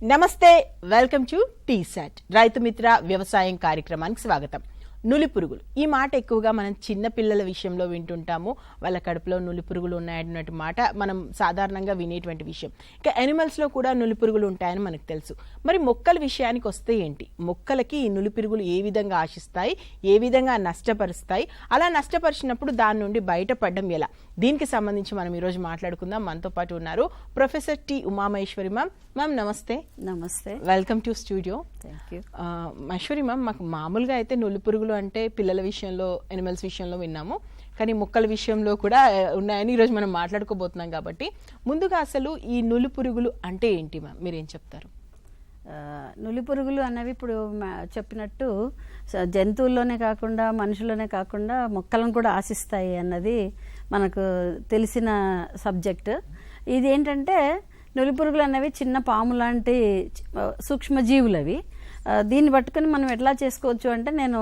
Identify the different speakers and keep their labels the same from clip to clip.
Speaker 1: నమస్తే, welcome to T-SAT Rythu Mitra వ్యవసాయం కార్యక్రమానికి స్వాగతం. నులి పురుగులు ఈ మాట ఎక్కువగా మనం చిన్న పిల్లల విషయంలో వింటుంటాము. వాళ్ళ కడుపులో నులి పురుగులు ఉన్నాయన్నట్టు మాట మనం సాధారణంగా వినేటువంటి విషయం. ఇక యానిమల్స్ లో కూడా నులి పురుగులు ఉంటాయని మనకు తెలుసు. మరి మొక్కల విషయానికి వస్తే ఏంటి, మొక్కలకి ఈ నులి పురుగులు ఏ విధంగా ఆశిస్తాయి, ఏ విధంగా నష్టపరుస్తాయి, అలా నష్టపరిచినప్పుడు దాని నుండి బయటపడడం ఎలా, దీనికి సంబంధించి మనం ఈరోజు మాట్లాడుకుందాం. మనతో పాటు ఉన్నారు professor T Umamaheswari ma'am. Ma'am నమస్తే.
Speaker 2: నమస్తే,
Speaker 1: welcome to studio.
Speaker 2: Thank you.
Speaker 1: Maheswari ma'am, మాకు మామూలుగా అయితే నులి పురుగులు అంటే పిల్లల విషయంలో, ఎనిమల్స్ విషయంలో విన్నాము, కానీ మొక్కల విషయంలో కూడా ఉన్నాయని ఈరోజు మనం మాట్లాడుకోబోతున్నాం. కాబట్టి ముందుగా అసలు ఈ నులి పురుగులు అంటే ఏంటి మ్యామ్, మీరేం చెప్తారు?
Speaker 2: నులి పురుగులు అన్నవి ఇప్పుడు చెప్పినట్టు జంతువుల్లోనే కాకుండా మనుషుల్లోనే కాకుండా మొక్కలను కూడా ఆశిస్తాయి అన్నది మనకు తెలిసిన సబ్జెక్ట్. ఇది ఏంటంటే నులి పురుగులు అనేవి చిన్న పాము లాంటి సూక్ష్మజీవులు. అవి దీన్ని పట్టుకుని మనం ఎట్లా చేసుకోవచ్చు అంటే నేను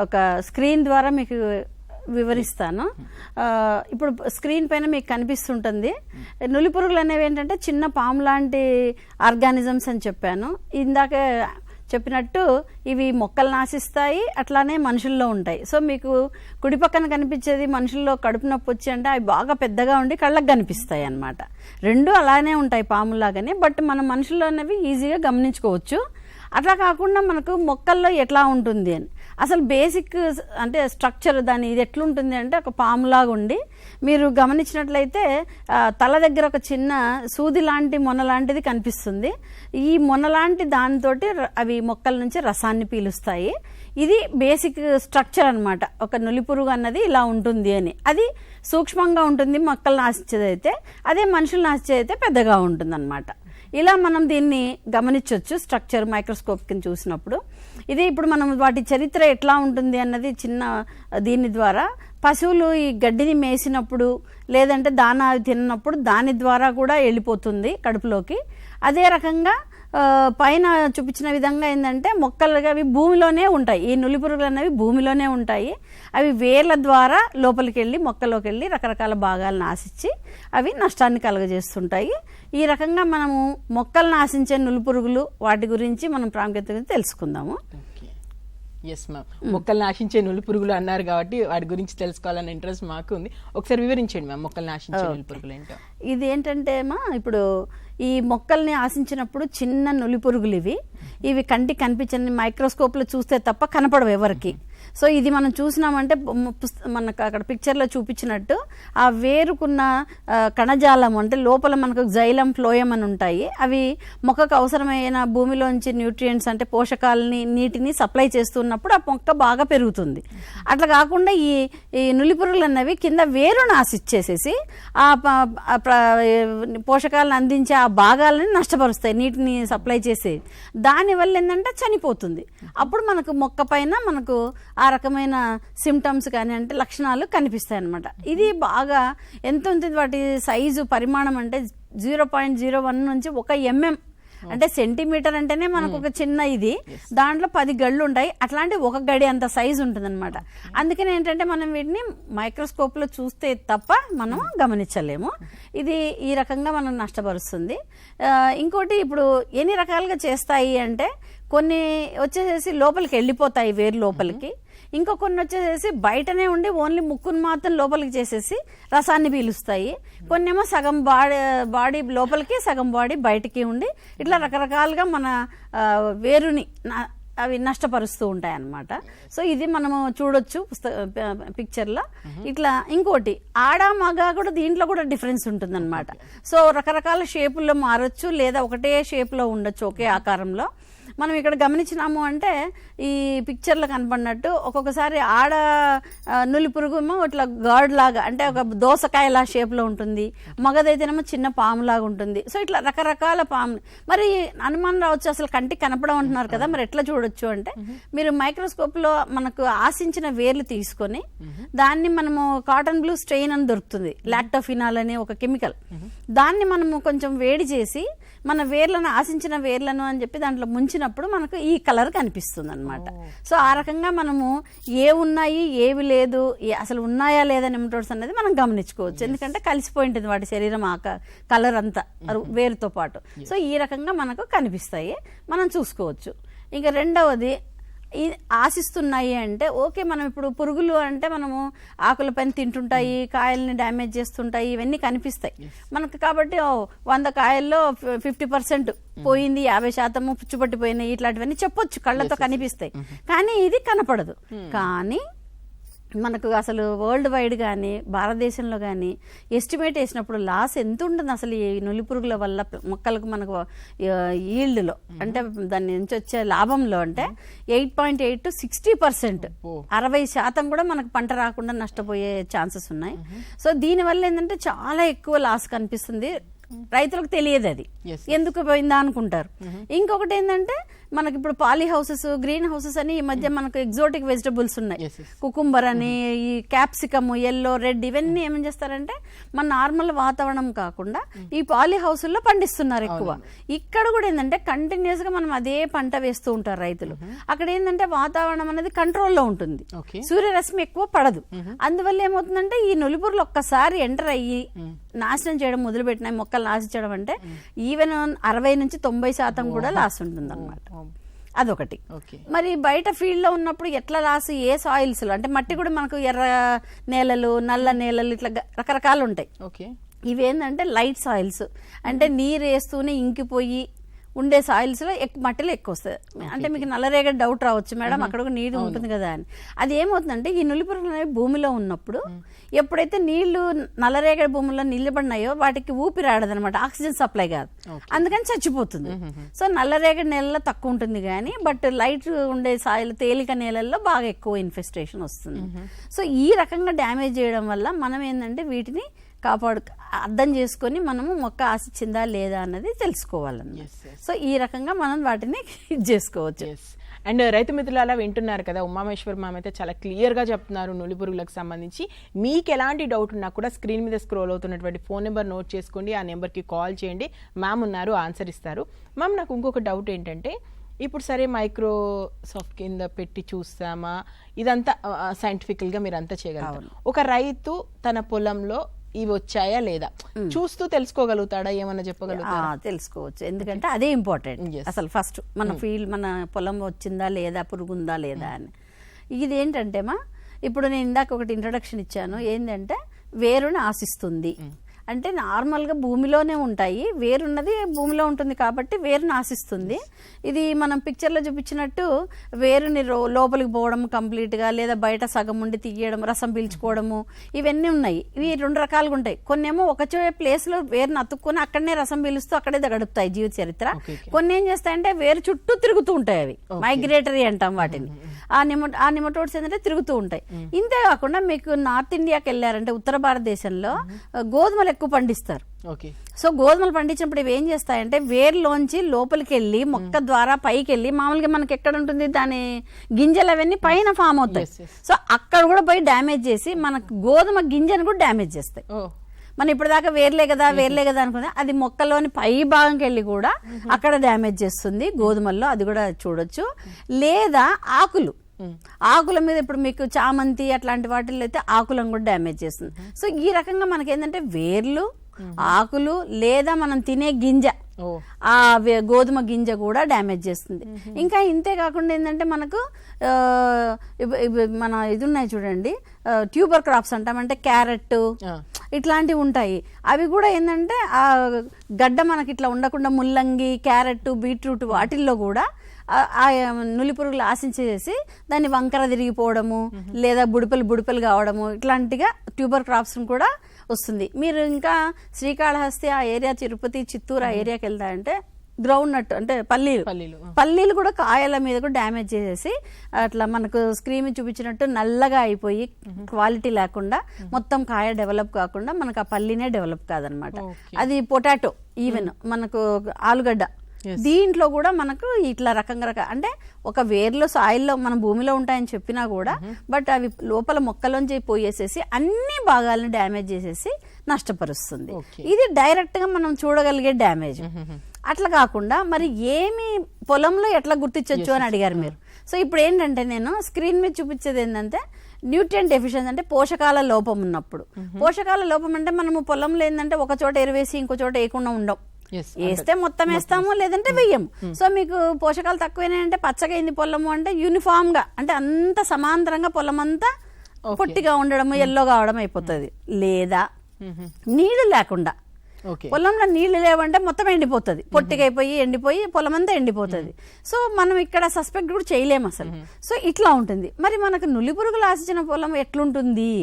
Speaker 2: ఒక స్క్రీన్ ద్వారా మీకు వివరిస్తాను. ఇప్పుడు స్క్రీన్ పైన మీకు కనిపిస్తుంటుంది. నులి పురుగులు అనేవి ఏంటంటే చిన్న పాము లాంటి ఆర్గానిజమ్స్ అని చెప్పాను. ఇందాక చెప్పినట్టు ఇవి మొక్కలను ఆశిస్తాయి, అట్లానే మనుషుల్లో ఉంటాయి. సో మీకు కుడి పక్కన కనిపించేది మనుషుల్లో కడుపు నొప్పి వచ్చి అంటే అవి బాగా పెద్దగా ఉండి కళ్ళకు కనిపిస్తాయి అన్నమాట. రెండు అలానే ఉంటాయి పాములాగానే, బట్ మనం మనుషుల్లో అనేవి ఈజీగా గమనించుకోవచ్చు. అట్లా కాకుండా మనకు మొక్కల్లో ఎట్లా ఉంటుంది అని అసలు బేసిక్ అంటే స్ట్రక్చర్ దాని ఇది ఎట్లుంటుంది అంటే ఒక పాములాగా ఉండి, మీరు గమనించినట్లయితే తల దగ్గర ఒక చిన్న సూది లాంటి మొన లాంటిది కనిపిస్తుంది. ఈ మొన లాంటి దానితోటి అవి మొక్కల నుంచి రసాన్ని పీలుస్తాయి. ఇది బేసిక్ స్ట్రక్చర్ అన్నమాట. ఒక నులి పురుగు అన్నది ఇలా ఉంటుంది అని. అది సూక్ష్మంగా ఉంటుంది మొక్కలను ఆశించేదైతే, అదే మనుషులను ఆశించేదైతే పెద్దగా ఉంటుంది అన్నమాట. ఇలా మనం దీన్ని గమనించవచ్చు స్ట్రక్చర్ మైక్రోస్కోప్ కింద చూసినప్పుడు. ఇది ఇప్పుడు మనం వాటి చరిత్ర ఎట్లా ఉంటుంది అన్నది చిన్న దీని ద్వారా, పశువులు ఈ గడ్డిని మేసినప్పుడు లేదంటే దానా తిన్నప్పుడు దాని ద్వారా కూడా వెళ్ళిపోతుంది కడుపులోకి. అదే రకంగా పైన చూపించిన విధంగా ఏంటంటే మొక్కలుగా అవి భూమిలోనే ఉంటాయి. ఈ నులి పురుగులు అనేవి భూమిలోనే ఉంటాయి. అవి వేర్ల ద్వారా లోపలికి వెళ్ళి మొక్కలోకి వెళ్ళి రకరకాల భాగాలను ఆశించి అవి నష్టాన్ని కలుగజేస్తుంటాయి. ఈ రకంగా మనము మొక్కలను ఆశించే నులి పురుగులు వాటి గురించి మనం ప్రాముఖ్యత తెలుసుకుందాము.
Speaker 1: ఎస్ మ్యామ్, మొక్కల్ని ఆశించే నులి పురుగులు అన్నారు కాబట్టి వాటి గురించి తెలుసుకోవాలన్న ఇంట్రెస్ట్ మాకు ఉంది. ఒకసారి వివరించండి మ్యామ్, మొక్కల్ని ఆశించే నులి పురుగులు ఏంటో.
Speaker 2: ఇది ఏంటంటే ఇప్పుడు ఈ మొక్కల్ని ఆశించినప్పుడు చిన్న నులి పురుగులు ఇవి కంటికి కనిపించని మైక్రోస్కోప్లో చూస్తే తప్ప కనపడవు ఎవరికి. సో ఇది మనం చూసినామంటే మనకు అక్కడ పిక్చర్లో చూపించినట్టు ఆ వేరుకున్న కణజాలం అంటే లోపల మనకు జైలం ఫ్లోయం అని ఉంటాయి. అవి మొక్కకు అవసరమైన భూమిలోంచి న్యూట్రియంట్స్ అంటే పోషకాలని నీటిని సప్లై చేస్తున్నప్పుడు ఆ మొక్క బాగా పెరుగుతుంది. అట్లా కాకుండా ఈ నులి పురుగులు అన్నవి కింద వేరును ఆశించేసేసి ఆ పోషకాలను అందించే ఆ భాగాలని నష్టపరుస్తాయి, నీటిని సప్లై చేసేది. దానివల్ల ఏంటంటే చనిపోతుంది. అప్పుడు మనకు మొక్క పైన మనకు ఆ రకమైన సిమ్టమ్స్ కానీ అంటే లక్షణాలు కనిపిస్తాయి అన్నమాట. ఇది బాగా ఎంత ఉంటుంది వాటి సైజు పరిమాణం అంటే 0.01 నుంచి 1 mm అంటే సెంటీమీటర్ అంటేనే మనకు ఒక చిన్న ఇది, దాంట్లో 10 గళ్ళు ఉంటాయి. అట్లాంటి ఒక గడి అంత సైజు ఉంటుంది అనమాట. అందుకని ఏంటంటే మనం వీటిని మైక్రోస్కోప్ లో చూస్తే తప్ప మనం గమనించలేము. ఇది ఈ రకంగా మనం నష్టపరుస్తుంది. ఇంకోటి ఇప్పుడు ఎన్ని రకాలుగా చేస్తాయి అంటే కొన్ని వచ్చేసేసి లోపలికి వెళ్ళిపోతాయి వేరు లోపలికి, ఇంకో కొన్ని వచ్చేసేసి బయటనే ఉండి ఓన్లీ ముక్కును మాత్రం లోపలికి చేసేసి రసాన్ని పీలుస్తాయి. కొన్ని ఏమో సగం బాడీ లోపలికి సగం బాడీ బయటికి ఉండి ఇట్లా రకరకాలుగా మన వేరుని అవి నష్టపరుస్తూ ఉంటాయి అన్నమాట. సో ఇది మనము చూడొచ్చు పిక్చర్లో. ఇట్లా ఇంకోటి ఆడ మగ కూడా దీంట్లో కూడా డిఫరెన్స్ ఉంటుంది అనమాట. సో రకరకాల షేపుల్లో మారచ్చు లేదా ఒకటే షేప్లో ఉండొచ్చు, ఒకే ఆకారంలో. మనం ఇక్కడ గమనించినాము అంటే ఈ పిక్చర్లో కనపడినట్టు ఒక్కొక్కసారి ఆడ నులి పురుగు ఏమో ఇట్లా గాడ్ లాగా అంటే ఒక దోసకాయలా షేప్లో ఉంటుంది, మగదైతేనేమో చిన్న పాములాగా ఉంటుంది. సో ఇట్లా రకరకాల పాములు. మరి అనుమానం రావచ్చు అసలు కంటికి కనపడం అంటున్నారు కదా, మరి ఎట్లా చూడొచ్చు అంటే మీరు మైక్రోస్కోప్లో మనకు ఆశించిన వేర్లు తీసుకొని దాన్ని మనము కాటన్ బ్లూ స్ట్రెయిన్ అని దొరుకుతుంది, లాక్టోఫినాల్ అనే ఒక కెమికల్, దాన్ని మనము కొంచెం వేడి చేసి మన వేర్లను ఆశించిన వేర్లను అని చెప్పి దాంట్లో ముంచిన ఉంచినప్పుడు మనకు ఈ కలర్ కనిపిస్తుంది అనమాట. సో ఆ రకంగా మనము ఏ ఉన్నాయి ఏవి లేదు అసలు ఉన్నాయా లేదా నెమటోడ్స్ అనేది మనం గమనించుకోవచ్చు. ఎందుకంటే కలిసిపోయి ఉంటుంది వాటి శరీరం ఆ కలర్ అంతా వేరుతో పాటు. సో ఈ రకంగా మనకు కనిపిస్తాయి, మనం చూసుకోవచ్చు. ఇంకా రెండవది ఆశిస్తున్నాయి అంటే ఓకే, మనం ఇప్పుడు పురుగులు అంటే మనము ఆకుల పైన తింటుంటాయి, కాయల్ని డ్యామేజ్ చేస్తుంటాయి, ఇవన్నీ కనిపిస్తాయి మనకు. కాబట్టి 100 కాయల్లో 50% పోయింది, 50% పుచ్చుపట్టిపోయినాయి, ఇట్లాంటివన్నీ చెప్పొచ్చు, కళ్ళతో కనిపిస్తాయి. కానీ ఇది కనపడదు. కానీ మనకు అసలు వరల్డ్ వైడ్ కానీ భారతదేశంలో కానీ ఎస్టిమేట్ వేసినప్పుడు లాస్ ఎంత ఉంటుంది అసలు ఈ నులి పురుగుల వల్ల మొక్కలకు మనకు ఈల్డ్లో, అంటే దాని నుంచి వచ్చే లాభంలో అంటే 8.8 to 60%, 60% కూడా మనకు పంట రాకుండా నష్టపోయే ఛాన్సెస్ ఉన్నాయి. సో దీనివల్ల ఏంటంటే చాలా ఎక్కువ లాస్ కనిపిస్తుంది. రైతులకు తెలియదు అది ఎందుకు పోయిందా అనుకుంటారు. ఇంకొకటి ఏంటంటే మనకి ఇప్పుడు పాలీ హౌసెస్, గ్రీన్ హౌసెస్ అని ఈ మధ్య మనకు ఎగ్జోటిక్ వెజిటబుల్స్ ఉన్నాయి. కుకుంబర్ అని, ఈ క్యాప్సికమ్, ఎల్లో, రెడ్, ఇవన్నీ ఏమేం చేస్తారంటే మన నార్మల్ వాతావరణం కాకుండా ఈ పాలీ హౌసుల్లో పండిస్తున్నారు ఎక్కువ. ఇక్కడ కూడా ఏంటంటే కంటిన్యూస్ గా మనం అదే పంట వేస్తూ ఉంటారు రైతులు. అక్కడ ఏంటంటే వాతావరణం అనేది కంట్రోల్లో ఉంటుంది, సూర్యరశ్మి ఎక్కువ పడదు. అందువల్ల ఏమవుతుందంటే ఈ నులిపురులు ఒక్కసారి ఎంటర్ అయ్యి నాశనం చేయడం మొదలుపెట్టినాయి, మొక్కలు నాశించడం అంటే ఈవెన్ 60 నుంచి 90% కూడా లాస్ ఉంటుంది అన్నమాట. అదొకటి. మరి బయట ఫీల్డ్ లో ఉన్నప్పుడు ఎట్లా లాస్, ఏ సాయిల్స్ లో అంటే మట్టి కూడా మనకు ఎర్ర నేలలు, నల్ల నేలలు, ఇట్లా రకరకాలు ఉంటాయి. ఇవేంటంటే లైట్ సాయిల్స్, అంటే నీరు వేస్తూనే ఇంకిపోయి ఉండే సాయిల్స్ లో మట్టిలో ఎక్కువ వస్తుంది. అంటే మీకు నల్లరేగడి డౌట్ రావచ్చు, మేడం అక్కడ నీరు ఉంటుంది కదా అని. అది ఏమవుతుందంటే ఈ నులిపురుగులు అనేవి భూమిలో ఉన్నప్పుడు ఎప్పుడైతే నీళ్లు నల్లరేగడి భూమిలో నిలబడినాయో వాటికి ఊపిరి ఆడదనమాట, ఆక్సిజన్ సప్లై కాదు, అందుకని చచ్చిపోతుంది. సో నల్లరేగడి నేలలో తక్కువ ఉంటుంది కానీ బట్ లైట్ ఉండే సాయిల్, తేలిక నేలల్లో బాగా ఎక్కువ ఇన్ఫెస్టేషన్ వస్తుంది. సో ఈ రకంగా డ్యామేజ్ చేయడం వల్ల మనం ఏంటంటే వీటిని అర్థం చేసుకొని మనము మొక్క ఆశించిందా లేదా అన్నది తెలుసుకోవాలన్నమాట. సో ఈ రకంగా మనం వాటిని చేసుకోవచ్చు.
Speaker 1: అండ్ రైతు మిత్రులు వింటున్నారు కదా, ఉమామేశ్వర్ మ్యామ్ అయితే చాలా క్లియర్గా చెప్తున్నారు నులి పురుగులకు సంబంధించి. మీకు ఎలాంటి డౌట్ ఉన్నా కూడా స్క్రీన్ మీద స్క్రోల్ అవుతున్నటువంటి ఫోన్ నెంబర్ నోట్ చేసుకోండి, ఆ నెంబర్కి కాల్ చేయండి, మ్యామ్ ఉన్నారు, ఆన్సర్ ఇస్తారు. మ్యామ్ నాకు ఇంకొక డౌట్ ఏంటంటే, ఇప్పుడు సరే మైక్రోసాఫ్ట్ కింద పెట్టి చూస్తామా, ఇదంతా సైంటిఫికల్గా మీరు అంతా చేయగలరు. ఒక రైతు తన పొలంలో ఇవి వచ్చాయా లేదా చూస్తూ తెలుసుకోగలుగుతాడా, ఏమన్నా చెప్పగలుగుతాడా?
Speaker 2: తెలుసుకోవచ్చు, ఎందుకంటే అదే ఇంపార్టెంట్. అసలు ఫస్ట్ మన ఫీల్డ్, మన పొలం వచ్చిందా లేదా, పురుగుందా లేదా అని. ఇది ఏంటంటే ఇప్పుడు నేను ఇందాక ఒకటి ఇంట్రడక్షన్ ఇచ్చాను, ఏంటంటే వేరుని ఆశిస్తుంది అంటే నార్మల్గా భూమిలోనే ఉంటాయి, వేరున్నది భూమిలో ఉంటుంది కాబట్టి వేరుని ఆశిస్తుంది. ఇది మనం పిక్చర్లో చూపించినట్టు వేరుని లోపలికి పోవడం కంప్లీట్గా, లేదా బయట సగం ఉండి తీయడం, రసం పీల్చుకోవడము, ఇవన్నీ ఉన్నాయి. ఇవి 2 రకాలుగా ఉంటాయి. కొన్ని ఏమో ఒకచో ప్లేస్లో వేరుని అతుక్కొని అక్కడనే రసం పీలుస్తూ అక్కడే గడుపుతాయి జీవిత చరిత్ర. కొన్ని ఏం చేస్తాయంటే వేరు చుట్టూ తిరుగుతూ ఉంటాయి, అవి మైగ్రేటరీ అంటాం వాటిని. ఆ నిమటోడ్స్ ఏంటంటే తిరుగుతూ ఉంటాయి. ఇంతే కాకుండా మీకు నార్త్ ఇండియాకి వెళ్ళారంటే ఉత్తర భారతదేశంలో గోధుమలు ఎక్కువ పండిస్తారు. సో గోధుమలు పండించినప్పుడు ఇవి ఏం చేస్తాయంటే వేర్లోంచి లోపలికి వెళ్ళి మొక్క ద్వారా పైకి వెళ్ళి, మామూలుగా మనకి ఎక్కడ ఉంటుంది దాని గింజలు అవన్నీ పైన ఫామ్ అవుతాయి. సో అక్కడ కూడా పోయి డ్యామేజ్ చేసి మనకు గోధుమ గింజను కూడా డ్యామేజ్ చేస్తాయి. మనం ఇప్పటిదాకా వేర్లే కదా అనుకున్నా, అది మొక్కలోని పై భాగంకి వెళ్ళి కూడా అక్కడ డ్యామేజ్ చేస్తుంది గోధుమల్లో, అది కూడా చూడొచ్చు. లేదా ఆకుల మీద ఇప్పుడు మీకు చామంతి అట్లాంటి వాటిల్లో అయితే ఆకులను కూడా డ్యామేజ్ చేస్తుంది. సో ఈ రకంగా మనకి ఏంటంటే వేర్లు, ఆకులు, లేదా మనం తినే గింజ, ఆ గోధుమ గింజ కూడా డ్యామేజ్ చేస్తుంది. ఇంకా ఇంతే కాకుండా ఏంటంటే మనకు మన ఇది ఉన్నాయి చూడండి, ట్యూబర్ క్రాప్స్ అంటాం, అంటే క్యారెట్ ఇట్లాంటివి ఉంటాయి. అవి కూడా ఏంటంటే ఆ గడ్డ మనకి ఇట్లా ఉండకుండా ముల్లంగి, క్యారెట్, బీట్రూట్ వాటిల్లో కూడా ఆ నులి పురుగులు ఆశించేసి దాన్ని వంకర తిరిగిపోవడము, లేదా బుడిపెలు కావడము, ఇట్లాంటిగా ట్యూబర్ క్రాప్స్ కూడా వస్తుంది. మీరు ఇంకా శ్రీకాళహస్తి ఆ ఏరియా, తిరుపతి, చిత్తూరు ఆ ఏరియాకి వెళ్తారంటే గ్రౌండ్ నట్ అంటే పల్లీలు కూడా కాయల మీద కూడా డ్యామేజ్ చేసేసి అట్లా మనకు స్క్రీన్ చూపించినట్టు నల్లగా అయిపోయి క్వాలిటీ లేకుండా మొత్తం కాయ డెవలప్ కాకుండా మనకు ఆ పల్లీనే డెవలప్ కాదనమాట. అది పొటాటో, ఈవెన్ మనకు ఆలుగడ్డ, దీంట్లో కూడా మనకు ఇట్లా రకంగా అంటే ఒక వేర్లో సాయిల్లో మన భూమిలో ఉంటాయని చెప్పినా కూడా బట్ అవి లోపల మొక్కలోంచి పోయేసేసి అన్ని భాగాలను డ్యామేజ్ చేసేసి నష్టపరుస్తుంది. ఇది డైరెక్ట్ గా మనం చూడగలిగే డ్యామేజ్. అట్లా కాకుండా మరి ఏమి పొలంలో ఎట్లా గుర్తించవచ్చు అని అడిగారు మీరు. సో ఇప్పుడు ఏంటంటే నేను స్క్రీన్ మీద చూపించేది ఏంటంటే న్యూట్రియంట్ డెఫిషియన్సీ అంటే పోషకాల లోపం ఉన్నప్పుడు. పోషకాల లోపం అంటే మనము పొలంలో ఏంటంటే ఒక చోట ఎరువేసి ఇంకో చోట వేయకుండా ఉండం, వేస్తే మొత్తం వేస్తాము లేదంటే వెయ్యము. సో మీకు పోషకాలు తక్కువైనాయంటే పచ్చగా అయింది పొలము అంటే యూనిఫామ్ గా అంటే అంత సమాంతరంగా పొలం అంతా పొట్టిగా ఉండడం ఎల్లో కావడం అయిపోతుంది. లేదా నీళ్లు లేకుండా పొలంలో నీళ్లు లేవంటే మొత్తం ఎండిపోతుంది, పొట్టిగా అయిపోయి ఎండిపోయి పొలం అంతా ఎండిపోతుంది. సో మనం ఇక్కడ సస్పెక్ట్ కూడా చేయలేము అసలు. సో ఇట్లా ఉంటుంది. మరి మనకు నులి పురుగులు ఆశించిన పొలం ఎట్లుంటుంది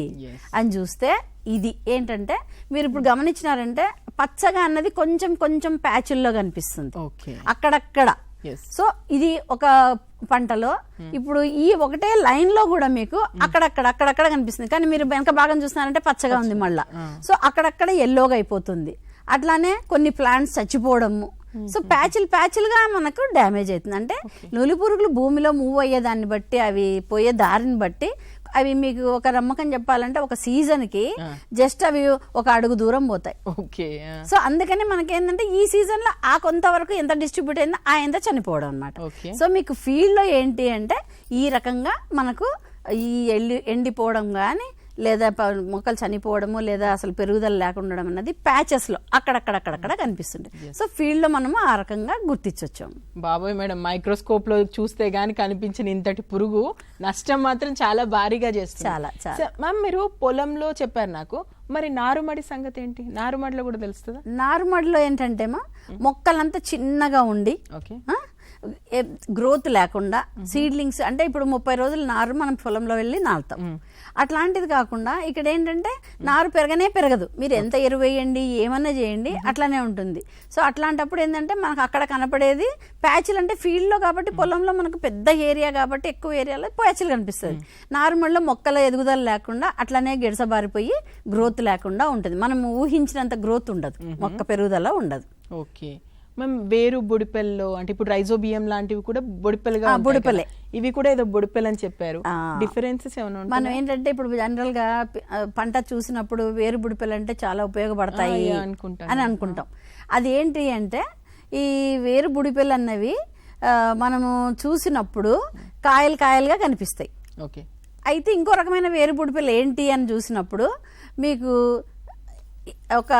Speaker 2: అని చూస్తే ఇది ఏంటంటే మీరు ఇప్పుడు గమనించినారంటే పచ్చగా అన్నది కొంచెం కొంచెం ప్యాచుల్లో కనిపిస్తుంది అక్కడక్కడ. సో ఇది ఒక పంటలో ఇప్పుడు ఈ ఒకటే లైన్ లో కూడా మీకు అక్కడక్కడ కనిపిస్తుంది, కానీ మీరు వెనక భాగం చూస్తున్నారంటే పచ్చగా ఉంది మళ్ళా. సో అక్కడక్కడ ఎల్లోగా అయిపోతుంది. అట్లానే కొన్ని ప్లాంట్స్ చచ్చిపోవడము. సో ప్యాచులుగా మనకు డ్యామేజ్ అవుతుంది. అంటే నులి పురుగులు భూమిలో మూవ్ అయ్యేదాన్ని బట్టి అవి పోయే దారిని బట్టి అవి మీకు ఒక నమ్మకం చెప్పాలంటే ఒక సీజన్ కి జస్ట్ అవి ఒక అడుగు దూరం పోతాయి. సో అందుకని మనకేంటంటే ఈ సీజన్ లో ఆ కొంతవరకు ఎంత డిస్ట్రిబ్యూట్ అయిందో ఆ ఎంత చనిపోవడం అనమాట. సో మీకు ఫీల్డ్ లో ఏంటి అంటే ఈ రకంగా మనకు ఈ ఎండిపోవడం కానీ లేదా మొక్కలు చనిపోవడము లేదా అసలు పెరుగుదల లేకుండా అన్నది ప్యాచెస్ లో అక్కడక్కడ కనిపిస్తుంది. సో ఫీల్డ్ లో మనము ఆ రకంగా గుర్తించవచ్చు.
Speaker 1: బాబోయ్ మేడం, మైక్రోస్కోప్ లో చూస్తే గానీ కనిపించిన ఇంతటి పురుగు నష్టం మాత్రం చాలా భారీగా చేస్తుంది. చాలా మ్యామ్ మీరు పొలంలో చెప్పారు నాకు, మరి నారుమడి సంగతి ఏంటి? నారుమడిలో కూడా తెలుస్తుందా?
Speaker 2: నారుమడిలో ఏంటంటే మొక్కలంతా చిన్నగా ఉండి గ్రోత్ లేకుండా సీడ్లింగ్స్ అంటే ఇప్పుడు 30 రోజులు నారు మనం పొలంలో వెళ్ళి నాటుతాం. అట్లాంటిది కాకుండా ఇక్కడ ఏంటంటే నారు పెరగదు, మీరు ఎంత ఎరువు వేయండి ఏమన్నా చేయండి అట్లానే ఉంటుంది. సో అట్లాంటప్పుడు ఏంటంటే మనకు అక్కడ కనపడేది ప్యాచ్లు అంటే ఫీల్డ్ లో కాబట్టి పొలంలో మనకు పెద్ద ఏరియా కాబట్టి ఎక్కువ ఏరియాలో ప్యాచ్లు కనిపిస్తుంది. నార్మల్లో మొక్కల ఎదుగుదల లేకుండా అట్లానే గిడసబారిపోయి గ్రోత్ లేకుండా ఉంటుంది. మనం ఊహించినంత గ్రోత్ ఉండదు, మొక్క పెరుగుదల ఉండదు.
Speaker 1: ఓకే మ్యామ్, వేరు బొడిపెల్లో అంటే ఇప్పుడు రైజోబియం లాంటివి కూడా బొడిపెలుగా
Speaker 2: బొడిపెలే,
Speaker 1: ఇవి కూడా ఏదో బొడిపెల్ అని చెప్పారు. డిఫరెన్సెస్ ఏమైనా ఉంటాయా?
Speaker 2: మనం ఏంటంటే ఇప్పుడు జనరల్ గా పంట చూసినప్పుడు వేరు బొడిపెలు అంటే చాలా ఉపయోగపడతాయి అని అనుకుంటాం. అది ఏంటి అంటే ఈ వేరు బొడిపెలు అన్నవి మనము చూసినప్పుడు కాయలుగా కనిపిస్తాయి.
Speaker 1: ఓకే,
Speaker 2: అయితే ఇంకో రకమైన వేరు బొడిపెలు ఏంటి అని చూసినప్పుడు మీకు ఒక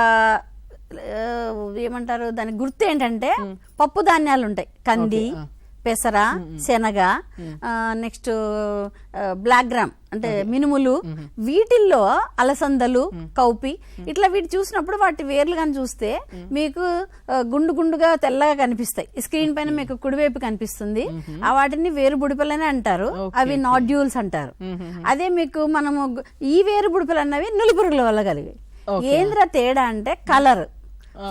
Speaker 2: ఏమంటారు దాని గుర్తు ఏంటంటే పప్పు ధాన్యాలు ఉంటాయి, కంది, పెసర, శనగ, నెక్స్ట్ బ్లాక్ గ్రామ్ అంటే మినుములు, వీటిల్లో అలసందలు, కౌపి ఇట్లా వీటి చూసినప్పుడు వాటి వేర్లు కానీ చూస్తే మీకు గుండుగా తెల్లగా కనిపిస్తాయి. స్క్రీన్ పైన మీకు కుడివైపు కనిపిస్తుంది. ఆ వాటిని వేరు బుడిపలనే అంటారు, అవి నాడ్యూల్స్ అంటారు. అదే మీకు మనము ఈ వేరు బుడిపలు అన్నవి నులి పురుగుల వల్ల కలిగాయి. ఏంద్ర తేడా అంటే కలర్.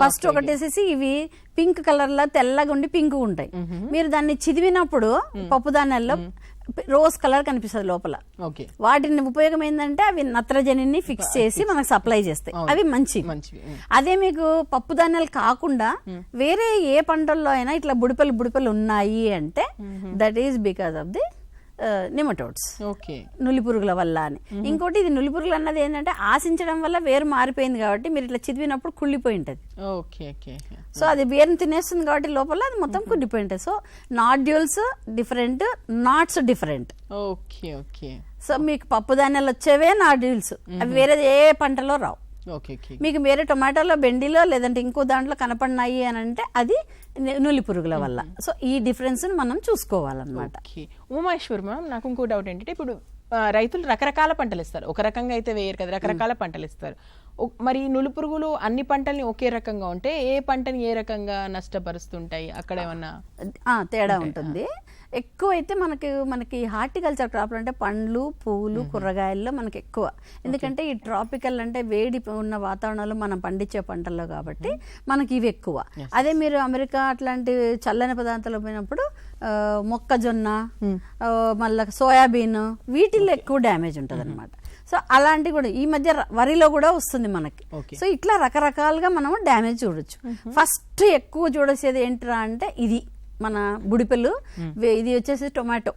Speaker 2: ఫస్ట్ ఒకటేసేసి ఇవి పింక్ కలర్ లో తెల్లగా ఉండి పింక్ ఉంటాయి. మీరు దాన్ని చిదివినప్పుడు పప్పు ధాన్యాల్లో రోజ్ కలర్ కనిపిస్తుంది లోపల. వాటిని ఉపయోగం ఏంటంటే అవి నత్రజనిని ఫిక్స్ చేసి మనకు సప్లై చేస్తాయి, అవి మంచి. అదే మీకు పప్పు ధాన్యాలు కాకుండా వేరే ఏ పంటల్లో అయినా ఇట్లా బుడిపలు ఉన్నాయి అంటే that is because of the nematodes, నులి పురుగుల వల్ల అని. ఇంకోటి ఇది నులి పురుగులు అన్నది ఏంటంటే ఆశించడం వల్ల వేరు మారిపోయింది కాబట్టి మీరు ఇట్లా చిదివినప్పుడు కుళ్ళిపోయి ఉంటది. సో అది వేరుని తినేస్తుంది కాబట్టి లోపల అది మొత్తం కుళ్ళిపోయి ఉంటుంది. So nodules different, knots different. So మీకు పప్పు ధాన్యాలు వచ్చేవే నాడ్యూల్స్, అవి వేరే ఏ పంటలో రావు. మీకు వేరే టొమాటోలో, బెండిలో లేదంటే ఇంకో దాంట్లో కనపడినాయి అని అంటే అది నులి పురుగుల వల్ల. సో ఈ డిఫరెన్స్ మనం చూసుకోవాలన్నమాట.
Speaker 1: ఉమామేశ్వర్ మ్యామ్, నాకు ఇంకో డౌట్ ఏంటంటే ఇప్పుడు రైతులు రకరకాల పంటలు ఇస్తారు, ఒక రకంగా అయితే వేయరు కదా, రకరకాల పంటలు ఇస్తారు. మరి నులి పురుగులు అన్ని పంటల్ని ఒకే రకంగా ఉంటే ఏ పంటని ఏ రకంగా నష్టపరుస్తుంటాయి? అక్కడ ఏమన్నా
Speaker 2: తేడా ఉంటుంది. ఎక్కువైతే మనకి హార్టికల్చర్ క్రాప్ అంటే పండ్లు, పువ్వులు, కూరగాయల్లో మనకి ఎక్కువ. ఎందుకంటే ఈ ట్రాపికల్ అంటే వేడి ఉన్న వాతావరణంలో మనం పండించే పంటల్లో కాబట్టి మనకి ఇవి ఎక్కువ. అదే మీరు అమెరికా అట్లాంటి చల్లని పదార్థాలు పోయినప్పుడు మొక్కజొన్న, మళ్ళీ సోయాబీన్, వీటిల్లో ఎక్కువ డ్యామేజ్ ఉంటుంది అనమాట. సో అలాంటివి కూడా ఈ మధ్య వరిలో కూడా వస్తుంది మనకి. సో ఇట్లా రకరకాలుగా మనం డ్యామేజ్ చూడొచ్చు. ఫస్ట్ ఎక్కువ చూడొచ్చేది ఏంట్రా అంటే ఇది మన బుడిపెలు, ఇది వచ్చేసి టొమాటో.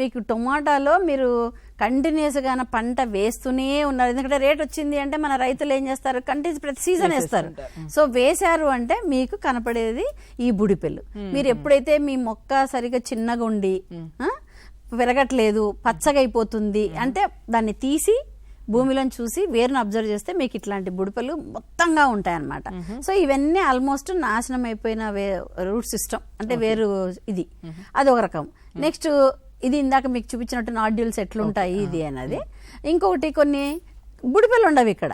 Speaker 2: మీకు టొమాటోలో మీరు కంటిన్యూస్గా పంట వేస్తూనే ఉన్నారు. ఎందుకంటే రేట్ వచ్చింది అంటే మన రైతులు ఏం చేస్తారు, కంటిన్యూస్ ప్రతి సీజన్ వేస్తారు. సో వేశారు అంటే మీకు కనపడేది ఈ బుడిపెలు. మీరు ఎప్పుడైతే మీ మొక్క సరిగా చిన్నగా ఉండి పెరగట్లేదు, పచ్చగా అయిపోతుంది అంటే దాన్ని తీసి భూమిలో చూసి వేరును అబ్జర్వ్ చేస్తే మీకు ఇట్లాంటి బుడిపెలు మొత్తంగా ఉంటాయన్నమాట. సో ఇవన్నీ ఆల్మోస్ట్ నాశనం అయిపోయిన రూట్ సిస్టమ్ అంటే వేరు ఇది, అది ఒక రకం. నెక్స్ట్ ఇది ఇందాక మీకు చూపించినట్టు నాడ్యూల్స్ ఎట్లుంటాయి ఇది అనేది. ఇంకొకటి కొన్ని బుడిపెలు ఉండవు ఇక్కడ,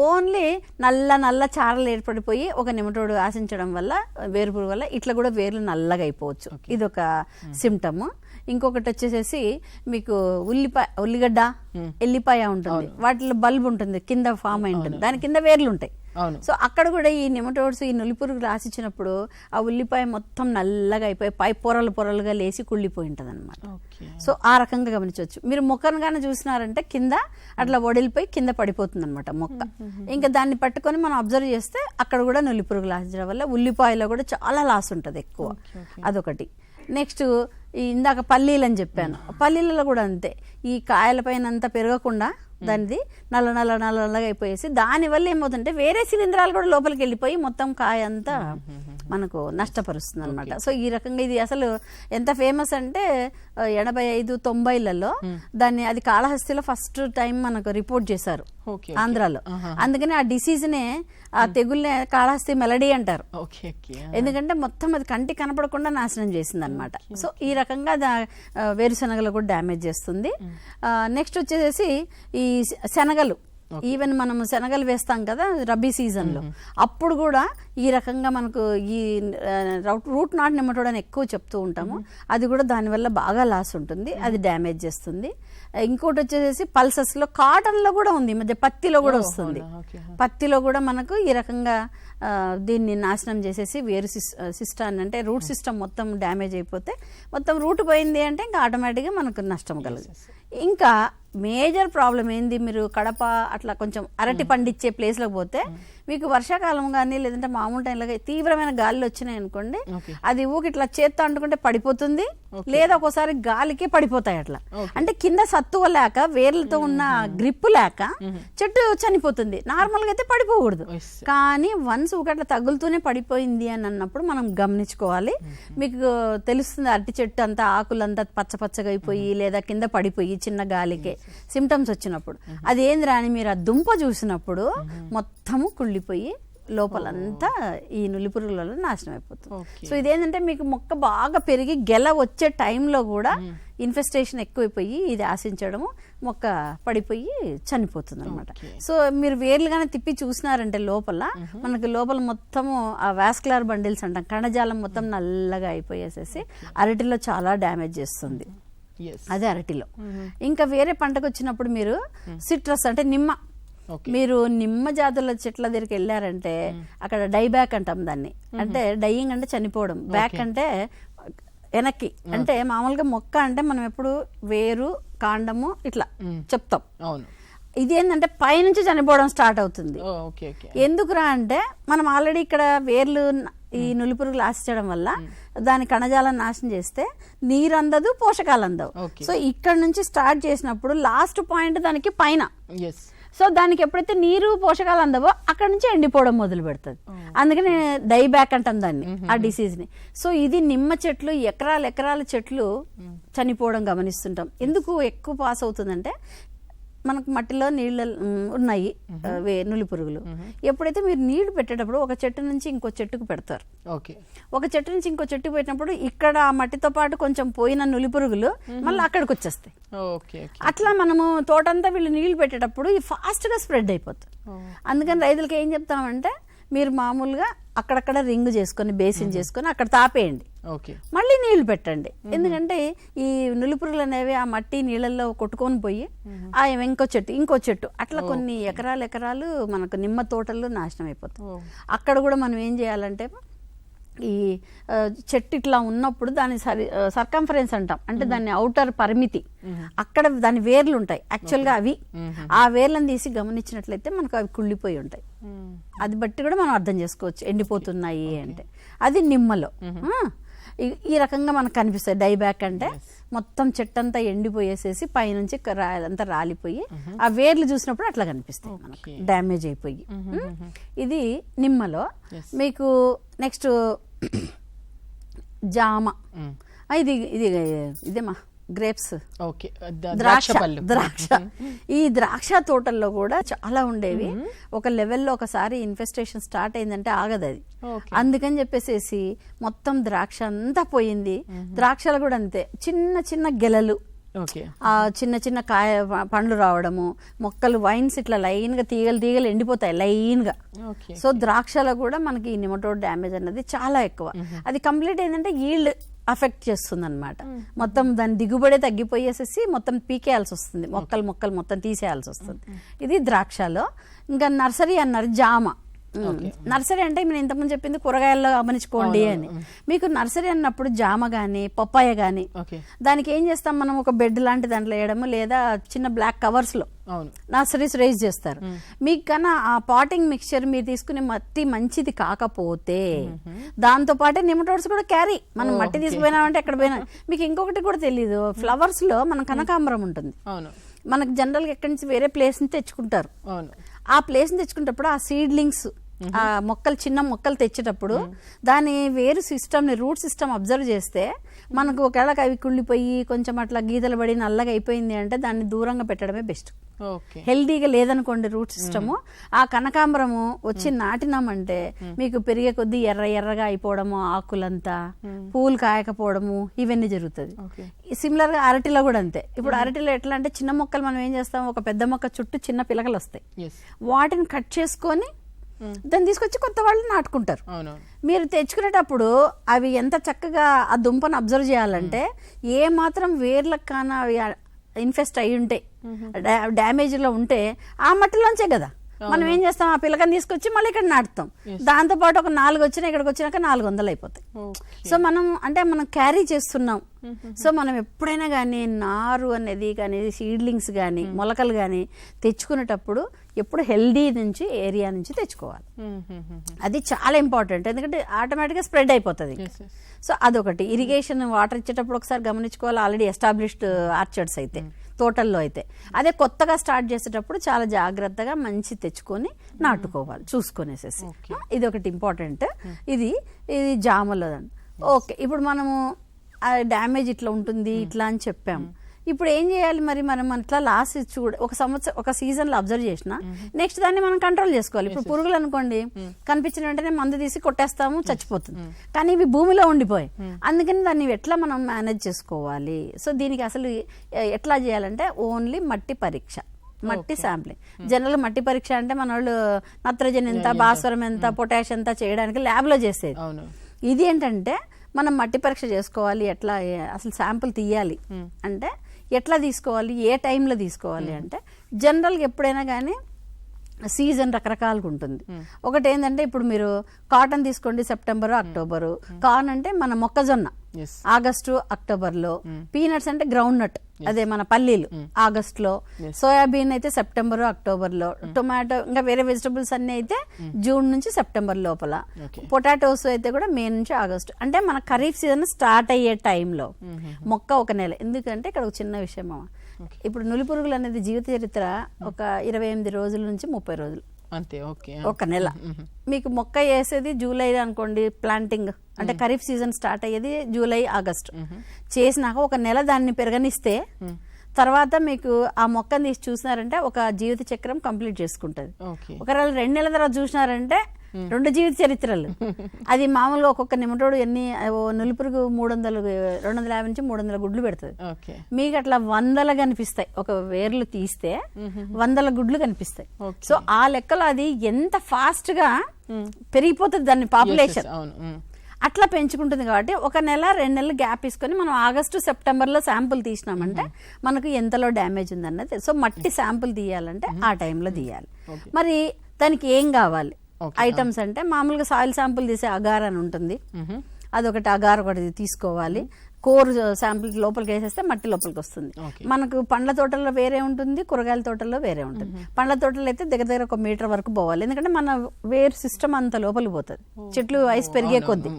Speaker 2: ఓన్లీ నల్ల చారలు ఏర్పడిపోయి ఒక నిమటోడు ఆశించడం వల్ల వేరుపురుగు వల్ల ఇట్లా కూడా వేర్లు నల్లగా అయిపోవచ్చు. ఇది ఒక సిమ్టమ్. ఇంకొకటి వచ్చేసేసి మీకు ఉల్లిగడ్డ, ఎల్లిపాయ ఉంటుంది, వాటిలో బల్బ్ ఉంటుంది కింద ఫామ్ అయి ఉంటుంది, దాని కింద వేర్లు ఉంటాయి. సో అక్కడ కూడా ఈ నెమటోడ్స్ ఈ నులిపురుగులు ఆశించినప్పుడు ఆ ఉల్లిపాయ మొత్తం నల్లగా అయిపోయి పై పొరలుగా లేసి కుళ్ళిపోయి ఉంటుంది అనమాట. సో ఆ రకంగా గమనించవచ్చు. మీరు మొక్కను కానీ చూసినారంటే కింద అట్లా వడిలిపోయి కింద పడిపోతుంది అనమాట మొక్క. ఇంకా దాన్ని పట్టుకొని మనం అబ్జర్వ్ చేస్తే అక్కడ కూడా నులిపురుగులు ఆశించడం వల్ల ఉల్లిపాయలో కూడా చాలా లాస్ ఉంటుంది ఎక్కువ. అదొకటి. నెక్స్ట్ ఇందాక పల్లీలు అని చెప్పాను, పల్లీలలో కూడా అంతే. ఈ కాయల పైన అంతా పెరగకుండా దానిది నల్లగా అయిపోయేసి దానివల్ల ఏమవుతుందంటే వేరే శిలీంధ్రాలు కూడా లోపలికి వెళ్ళిపోయి మొత్తం కాయ అంతా మనకు నష్టపరుస్తుంది అనమాట. సో ఈ రకంగా ఇది అసలు ఎంత ఫేమస్ అంటే 85-90లలో దాన్ని అది కాళహస్తిలో ఫస్ట్ టైం మనకు రిపోర్ట్ చేశారు ఆంధ్రాలో. అందుకని ఆ డిసీజ్ నే ఆ తెగుల్నే కాళహస్తి మెలడీ అంటారు, ఎందుకంటే మొత్తం అది కంటి కనపడకుండా నాశనం చేసింది అనమాట. సో ఈ రకంగా వేరుశనగలు కూడా డ్యామేజ్ చేస్తుంది. నెక్స్ట్ వచ్చేసి ఈ శనగలు, ఈవెన్ మనం శనగలు వేస్తాం కదా రబీ సీజన్ లో, అప్పుడు కూడా ఈ రకంగా మనకు ఈ రూట్ నాట్ నెమటోడ్ అని ఎక్కువ చెప్తూ ఉంటాము, అది కూడా దానివల్ల బాగా లాస్ ఉంటుంది, అది డ్యామేజ్ చేస్తుంది. ఇంకోటి వచ్చేసి పల్సెస్ లో, కాటన్ లో కూడా ఉంది, మధ్య పత్తిలో కూడా వస్తుంది. పత్తిలో కూడా మనకు ఈ రకంగా దీన్ని నాశనం చేసేసి వేరు సిస్టమ్ అంటే రూట్ సిస్టమ్ మొత్తం డ్యామేజ్ అయిపోతే మొత్తం రూట్ పోయింది అంటే ఇంకా ఆటోమేటిక్గా మనకు నష్టం కలదు. ఇంకా మేజర్ ప్రాబ్లం ఏంది, మీరు కడప అట్లా కొంచెం అరటి పండించే ప్లేస్లోకి పోతే మీకు వర్షాకాలం కానీ లేదంటే మామూలు టైంలో తీవ్రమైన గాలిలో వచ్చినాయి అనుకోండి, అది ఊకి ఇట్లా చేత్తో అంటుకుంటే పడిపోతుంది, లేదా ఒక్కోసారి గాలికి పడిపోతాయి అట్లా. అంటే కింద సత్తువ లేక వేర్లతో ఉన్న గ్రిప్ లేక చెట్టు చనిపోతుంది. నార్మల్ గా అయితే పడిపోకూడదు, కానీ వన్స్ ఊకట్లా తగులుతూనే పడిపోయింది అని అన్నప్పుడు మనం గమనించుకోవాలి. మీకు తెలుస్తుంది అరటి చెట్టు అంతా ఆకులంతా పచ్చగా అయిపోయి లేదా కింద పడిపోయి చిన్న గాలికే సిమ్టమ్స్ వచ్చినప్పుడు అది ఏందిరా అని మీరు ఆ దుంప చూసినప్పుడు మొత్తము కుళ్ళిపోయి లోపలంతా ఈ నులిపురుగులలో నాశనం అయిపోతుంది. సో ఇదేంటంటే మీకు మొక్క బాగా పెరిగి గెల వచ్చే టైంలో కూడా ఇన్ఫెస్టేషన్ ఎక్కువైపోయి ఇది ఆశించడము, మొక్క పడిపోయి చనిపోతుంది అనమాట. సో మీరు వేర్లుగానే తిప్పి చూసినారంటే లోపల మనకి లోపల మొత్తము ఆ వాస్కులర్ బండిల్స్ అంటాం, కణజాలం మొత్తం నల్లగా అయిపోయేసేసి అరటిలో చాలా డ్యామేజ్ చేస్తుంది. అదే అరటిలో. ఇంకా వేరే పంటకు వచ్చినప్పుడు మీరు సిట్రస్ అంటే నిమ్మ, మీరు నిమ్మ జాతుల చెట్ల దగ్గరికి వెళ్ళారంటే అక్కడ డైబ్యాక్ అంటాం దాన్ని, అంటే డైయింగ్ అంటే చనిపోవడం, బ్యాక్ అంటే వెనక్కి. అంటే మామూలుగా మొక్క అంటే మనం ఎప్పుడు వేరు కాండము ఇట్లా చెప్తాం, ఇది ఏంటంటే పైనుంచి చనిపోవడం స్టార్ట్ అవుతుంది. ఎందుకురా అంటే మనం ఆల్రెడీ ఇక్కడ వేర్లు ఈ నులిపురుగులు ఆశించడం వల్ల దాని కణజాలం నాశనం చేస్తే నీరు అందదు, పోషకాలు అందవు. సో ఇక్కడ నుంచి స్టార్ట్ చేసినప్పుడు లాస్ట్ పాయింట్ దానికి పైన. సో దానికి ఎప్పుడైతే నీరు పోషకాలు అందవో అక్కడ నుంచి ఎండిపోవడం మొదలు పెడుతుంది. అందుకని డైబ్యాక్ అంటాం దాన్ని, ఆ డిసీజ్ ని. సో ఇది నిమ్మ చెట్లు ఎకరాల చెట్లు చనిపోవడం గమనిస్తుంటాం. ఎందుకు ఎక్కువ పాస్ అవుతుందంటే మనకు మట్టిలో నీళ్ళు ఉన్నాయి నులిపురుగులు. ఎప్పుడైతే మీరు నీళ్లు పెట్టేటప్పుడు ఒక చెట్టు నుంచి ఇంకో చెట్టుకు పెడతారు, ఒక చెట్టు నుంచి ఇంకో చెట్టుకు పెట్టినప్పుడు ఇక్కడ ఆ మట్టితో పాటు కొంచెం పోయిన నులిపురుగులు మళ్ళీ అక్కడికి వచ్చేస్తాయి. అట్లా మనము తోటంతా వీళ్ళు నీళ్లు పెట్టేటప్పుడు ఫాస్ట్ గా స్ప్రెడ్ అయిపోతుంది. అందుకని రైతులకి ఏం చెప్తామంటే మీరు మామూలుగా అక్కడక్కడ రింగ్ చేసుకొని బేసిన్ చేసుకొని అక్కడ తాపేయండి, మళ్ళీ నీళ్లు పెట్టండి. ఎందుకంటే ఈ నులిపురుగులు అనేవి ఆ మట్టి నీళ్ళల్లో కొట్టుకొని పోయి ఆ ఇంకో చెట్టు అట్లా కొన్ని ఎకరాలు మనకు నిమ్మ తోటల్లో నాశనం అయిపోతాయి. అక్కడ కూడా మనం ఏం చేయాలంటే ఈ చెట్టు ఇట్లా ఉన్నప్పుడు దాని సర్కంఫరెన్స్ అంటాం, అంటే దాని ఔటర్ పరిమితి, అక్కడ దాని వేర్లు ఉంటాయి యాక్చువల్గా, అవి ఆ వేర్లను తీసి గమనించినట్లయితే మనకు అవి కుళ్ళిపోయి ఉంటాయి. అది బట్టి కూడా మనం అర్థం చేసుకోవచ్చు ఎండిపోతున్నాయి అంటే. అది నిమ్మలో. ఈ రకంగా మనకు కనిపిస్తాయి. డైబ్యాక్ అంటే మొత్తం చెట్టంతా ఎండిపోయేసేసి పైనుంచి అంతా రాలిపోయి ఆ వేర్లు చూసినప్పుడు అట్లా కనిపిస్తాయి మనకు, డ్యామేజ్ అయిపోయి. ఇది నిమ్మలో. మీకు నెక్స్ట్ జామ, ఇదేమా గ్రేప్స్, ద్రాక్ష. ఈ ద్రాక్ష తోటల్లో కూడా చాలా ఉండేవి. ఒక లెవెల్లో ఒకసారి ఇన్ఫెస్టేషన్ స్టార్ట్ అయిందంటే ఆగదు అది. అందుకని చెప్పేసి మొత్తం ద్రాక్ష అంతా పోయింది. ద్రాక్షలు కూడా అంతే, చిన్న చిన్న గెలలు, చిన్న చిన్న పండ్లు రావడము, మొక్కలు వైన్స్ ఇట్లా లైన్ గా తీగలు ఎండిపోతాయి లైన్ గా. సో ద్రాక్షలో కూడా మనకి నిమటోడ్ డ్యామేజ్ అన్నది చాలా ఎక్కువ. అది కంప్లీట్ ఏంటంటే ఈల్డ్ అఫెక్ట్ చేస్తుంది అనమాట. మొత్తం దాని దిగుబడే తగ్గిపోయేసేసి మొత్తం పీకేయాల్సి వస్తుంది, మొక్కలు మొత్తం తీసేయాల్సి వస్తుంది. ఇది ద్రాక్షలో. ఇంకా నర్సరీ అన్నారు జామ. నర్సరీ అంటే నేను ఇంతకుముందు చెప్పింది కూరగాయల్లో గమనించుకోండి అని. మీకు నర్సరీ అన్నప్పుడు జామ గానీ పప్పాయ గానీ దానికి ఏం చేస్తాం మనం, ఒక బెడ్ లాంటి దాంట్లో వేయడము, లేదా చిన్న బ్లాక్ కవర్స్ లో నర్సరీస్ రైజ్ చేస్తారు. మీకు కన్నా ఆ పాటింగ్ మిక్చర్ మీరు తీసుకునే మట్టి మంచిది కాకపోతే దాంతో పాటే నిమటోడ్స్ కూడా క్యారీ. మనం మట్టి తీసుకుపోయినామంటే ఎక్కడ పోయినా. మీకు ఇంకొకటి కూడా తెలీదు, ఫ్లవర్స్ లో మన కనకాంబరం ఉంటుంది. మనకు జనరల్ గా ఎక్కడి నుంచి వేరే ప్లేస్ నుంచి తెచ్చుకుంటారు. ఆ ప్లేస్ ని తెచ్చుకునేటప్పుడు ఆ సీడ్లింగ్స్, ఆ మొక్కలు, చిన్న మొక్కలు తెచ్చేటప్పుడు దాని వేరు సిస్టమ్ ని, రూట్ సిస్టమ్ అబ్జర్వ్ చేస్తే మనకు ఒకవేళ అవి కుళ్ళిపోయి కొంచెం అట్లా గీతలు పడి నల్లగా అయిపోయింది అంటే దాన్ని దూరంగా పెట్టడమే బెస్ట్. హెల్దీగా లేదనుకోండి రూట్ సిస్టము, ఆ కనకాంబరము వచ్చి నాటినామంటే మీకు పెరిగే కొద్దీ ఎర్రగా అయిపోవడము, ఆకులంతా పూలు కాయకపోవడము, ఇవన్నీ జరుగుతుంది. సిమిలర్ గా అరటిలో కూడా అంతే. ఇప్పుడు అరటిలో ఎట్లా అంటే చిన్న మొక్కలు మనం ఏం చేస్తాం, ఒక పెద్ద మొక్క చుట్టూ చిన్న పిలకలు వస్తాయి, వాటిని కట్ చేసుకొని దాన్ని తీసుకొచ్చి కొత్త వాళ్ళు నాటుకుంటారు. మీరు తెచ్చుకునేటప్పుడు అవి ఎంత చక్కగా ఆ దుంపను అబ్జర్వ్ చేయాలంటే, ఏ మాత్రం వేర్లకు కాన ఇన్ఫెస్ట్ అయి ఉంటే, డ్యామేజ్ లో ఉంటే ఆ మట్టిలోంచే కదా మనం ఏం చేస్తాం, ఆ పిల్లకని తీసుకొచ్చి మళ్ళీ ఇక్కడ నాటుతాం. దాంతో పాటు ఒక 4 వచ్చినా ఇక్కడికి వచ్చినాక 400 అయిపోతాయి. సో మనం క్యారీ చేస్తున్నాం. సో మనం ఎప్పుడైనా కానీ నారు అనేది కానీ, సీడ్లింగ్స్ కానీ, మొలకలు కానీ తెచ్చుకునేటప్పుడు ఎప్పుడు హెల్దీ నుంచి, ఏరియా నుంచి తెచ్చుకోవాలి. అది చాలా ఇంపార్టెంట్, ఎందుకంటే ఆటోమేటిక్గా స్ప్రెడ్ అయిపోతుంది. సో అదొకటి. ఇరిగేషన్ వాటర్ ఇచ్చేటప్పుడు ఒకసారి గమనించుకోవాలి, ఆల్రెడీ ఎస్టాబ్లిష్డ్ ఆర్చర్డ్స్ అయితే, తోటల్లో అయితే. అదే కొత్తగా స్టార్ట్ చేసేటప్పుడు చాలా జాగ్రత్తగా మంచి తెచ్చుకొని నాటుకోవాలి, చూసుకొనేసేసి. ఇది ఒకటి ఇంపార్టెంట్. ఇది జామలో. ఓకే, ఇప్పుడు మనము డ్యామేజ్ ఇట్లా ఉంటుంది ఇట్లా అని చెప్పాము. ఇప్పుడు ఏం చేయాలి మరి, మనం అట్లా లాస్ట్ ఒక సంవత్సరం, ఒక సీజన్ లో అబ్జర్వ్ చేసిన నెక్స్ట్ దాన్ని మనం కంట్రోల్ చేసుకోవాలి. ఇప్పుడు పురుగులు అనుకోండి, కనిపించిన వెంటనే మందు తీసి కొట్టేస్తాము, చచ్చిపోతుంది. కానీ ఇవి భూమిలో ఉండిపోయి, అందుకని దాన్ని ఎట్లా మనం మేనేజ్ చేసుకోవాలి. సో దీనికి అసలు ఎట్లా చేయాలంటే ఓన్లీ మట్టి పరీక్ష, మట్టి శాంప్లింగ్. జనరల్ మట్టి పరీక్ష అంటే మన వాళ్ళు నత్రజని ఎంత, భాస్వరం ఎంత, పొటాష్ ఎంత చేయడానికి ల్యాబ్ లో చేసేది. ఇది ఏంటంటే మనం మట్టి పరీక్ష చేసుకోవాలి. ఎట్లా అసలు శాంపుల్ తీయాలి అంటే ఎట్లా తీసుకోవాలి, ఏ టైంలో తీసుకోవాలి అంటే, జనరల్గా ఎప్పుడైనా కానీ సీజన్ రకరకాలుగా ఉంటుంది. ఒకటి ఏంటంటే ఇప్పుడు మీరు కాటన్ తీసుకోండి, సెప్టెంబరు అక్టోబరు. కార్న్ అంటే మన మొక్కజొన్న ఆగస్టు అక్టోబర్లో, పీనట్స్ అంటే గ్రౌండ్ నట్ అదే మన పల్లీలు ఆగస్టులో, సోయాబీన్ అయితే సెప్టెంబరు అక్టోబర్లో, టొమాటో ఇంకా వేరే వెజిటబుల్స్ అన్ని అయితే జూన్ నుంచి సెప్టెంబర్ లోపల, పొటాటోస్ అయితే కూడా మే నుంచి ఆగస్టు. అంటే మన ఖరీఫ్ సీజన్ స్టార్ట్ అయ్యే టైంలో మొక్క ఒక నెల. ఎందుకంటే ఇక్కడ ఒక చిన్న విషయం, ఇప్పుడు నులి పురుగులు అనేది జీవిత చరిత్ర ఒక 28 రోజుల నుంచి 30 రోజులు
Speaker 1: అంతే. ఓకే,
Speaker 2: ఒక నెల. మీకు మొక్క వేసేది జూలై అనుకోండి, ప్లాంటింగ్ అంటే ఖరీఫ్ సీజన్ స్టార్ట్ అయ్యేది జూలై ఆగస్టు. చేసినాక ఒక నెల దాన్ని పెరగనిస్తే తర్వాత మీకు ఆ మొక్కను తీసి చూసినారంటే ఒక జీవిత చక్రం కంప్లీట్ చేసుకుంటది. ఒకవేళ 2 నెలల తర్వాత చూసినారంటే 2 జీవిత చరిత్రలు. అది మామూలుగా ఒక్కొక్క నిమటోడు ఎన్ని నులిపురుగు 250 నుంచి 300 గుడ్లు పెడుతుంది. మీకు అట్లా 100 కనిపిస్తాయి, ఒక వేర్లు తీస్తే 100 గుడ్లు కనిపిస్తాయి. సో ఆ లెక్కలో అది ఎంత ఫాస్ట్ గా పెరిగిపోతుంది దాని పాపులేషన్, అట్లా పెంచుకుంటుంది. కాబట్టి ఒక నెల 2 నెలలు గ్యాప్ తీసుకొని మనం ఆగస్టు సెప్టెంబర్ లో శాంపుల్ తీసినామంటే మనకు ఎంతలో డ్యామేజ్ ఉందన్నది. సో మట్టి శాంపుల్ తీయాలంటే ఆ టైంలో తీయాలి. మరి దానికి ఏం కావాలి ఐటమ్స్ అంటే, మామూలుగా సాయిల్ శాంపుల్ తీసే అగార్ అని ఉంటుంది, అదొకటి అగార్ ఒకటి తీసుకోవాలి. కోర్ శాంపుల్ లోపలికి వేసేస్తే మట్టి లోపలికి వస్తుంది. మనకు పండ్ల తోటల్లో వేరే ఉంటుంది, కూరగాయల తోటల్లో వేరే ఉంటుంది. పండ్ల తోటలో అయితే దగ్గర 1 మీటర్ వరకు పోవాలి, ఎందుకంటే మన వేర్ సిస్టమ్ అంత లోపలికి పోతుంది చెట్లు వయసు పెరిగే కొద్దీ.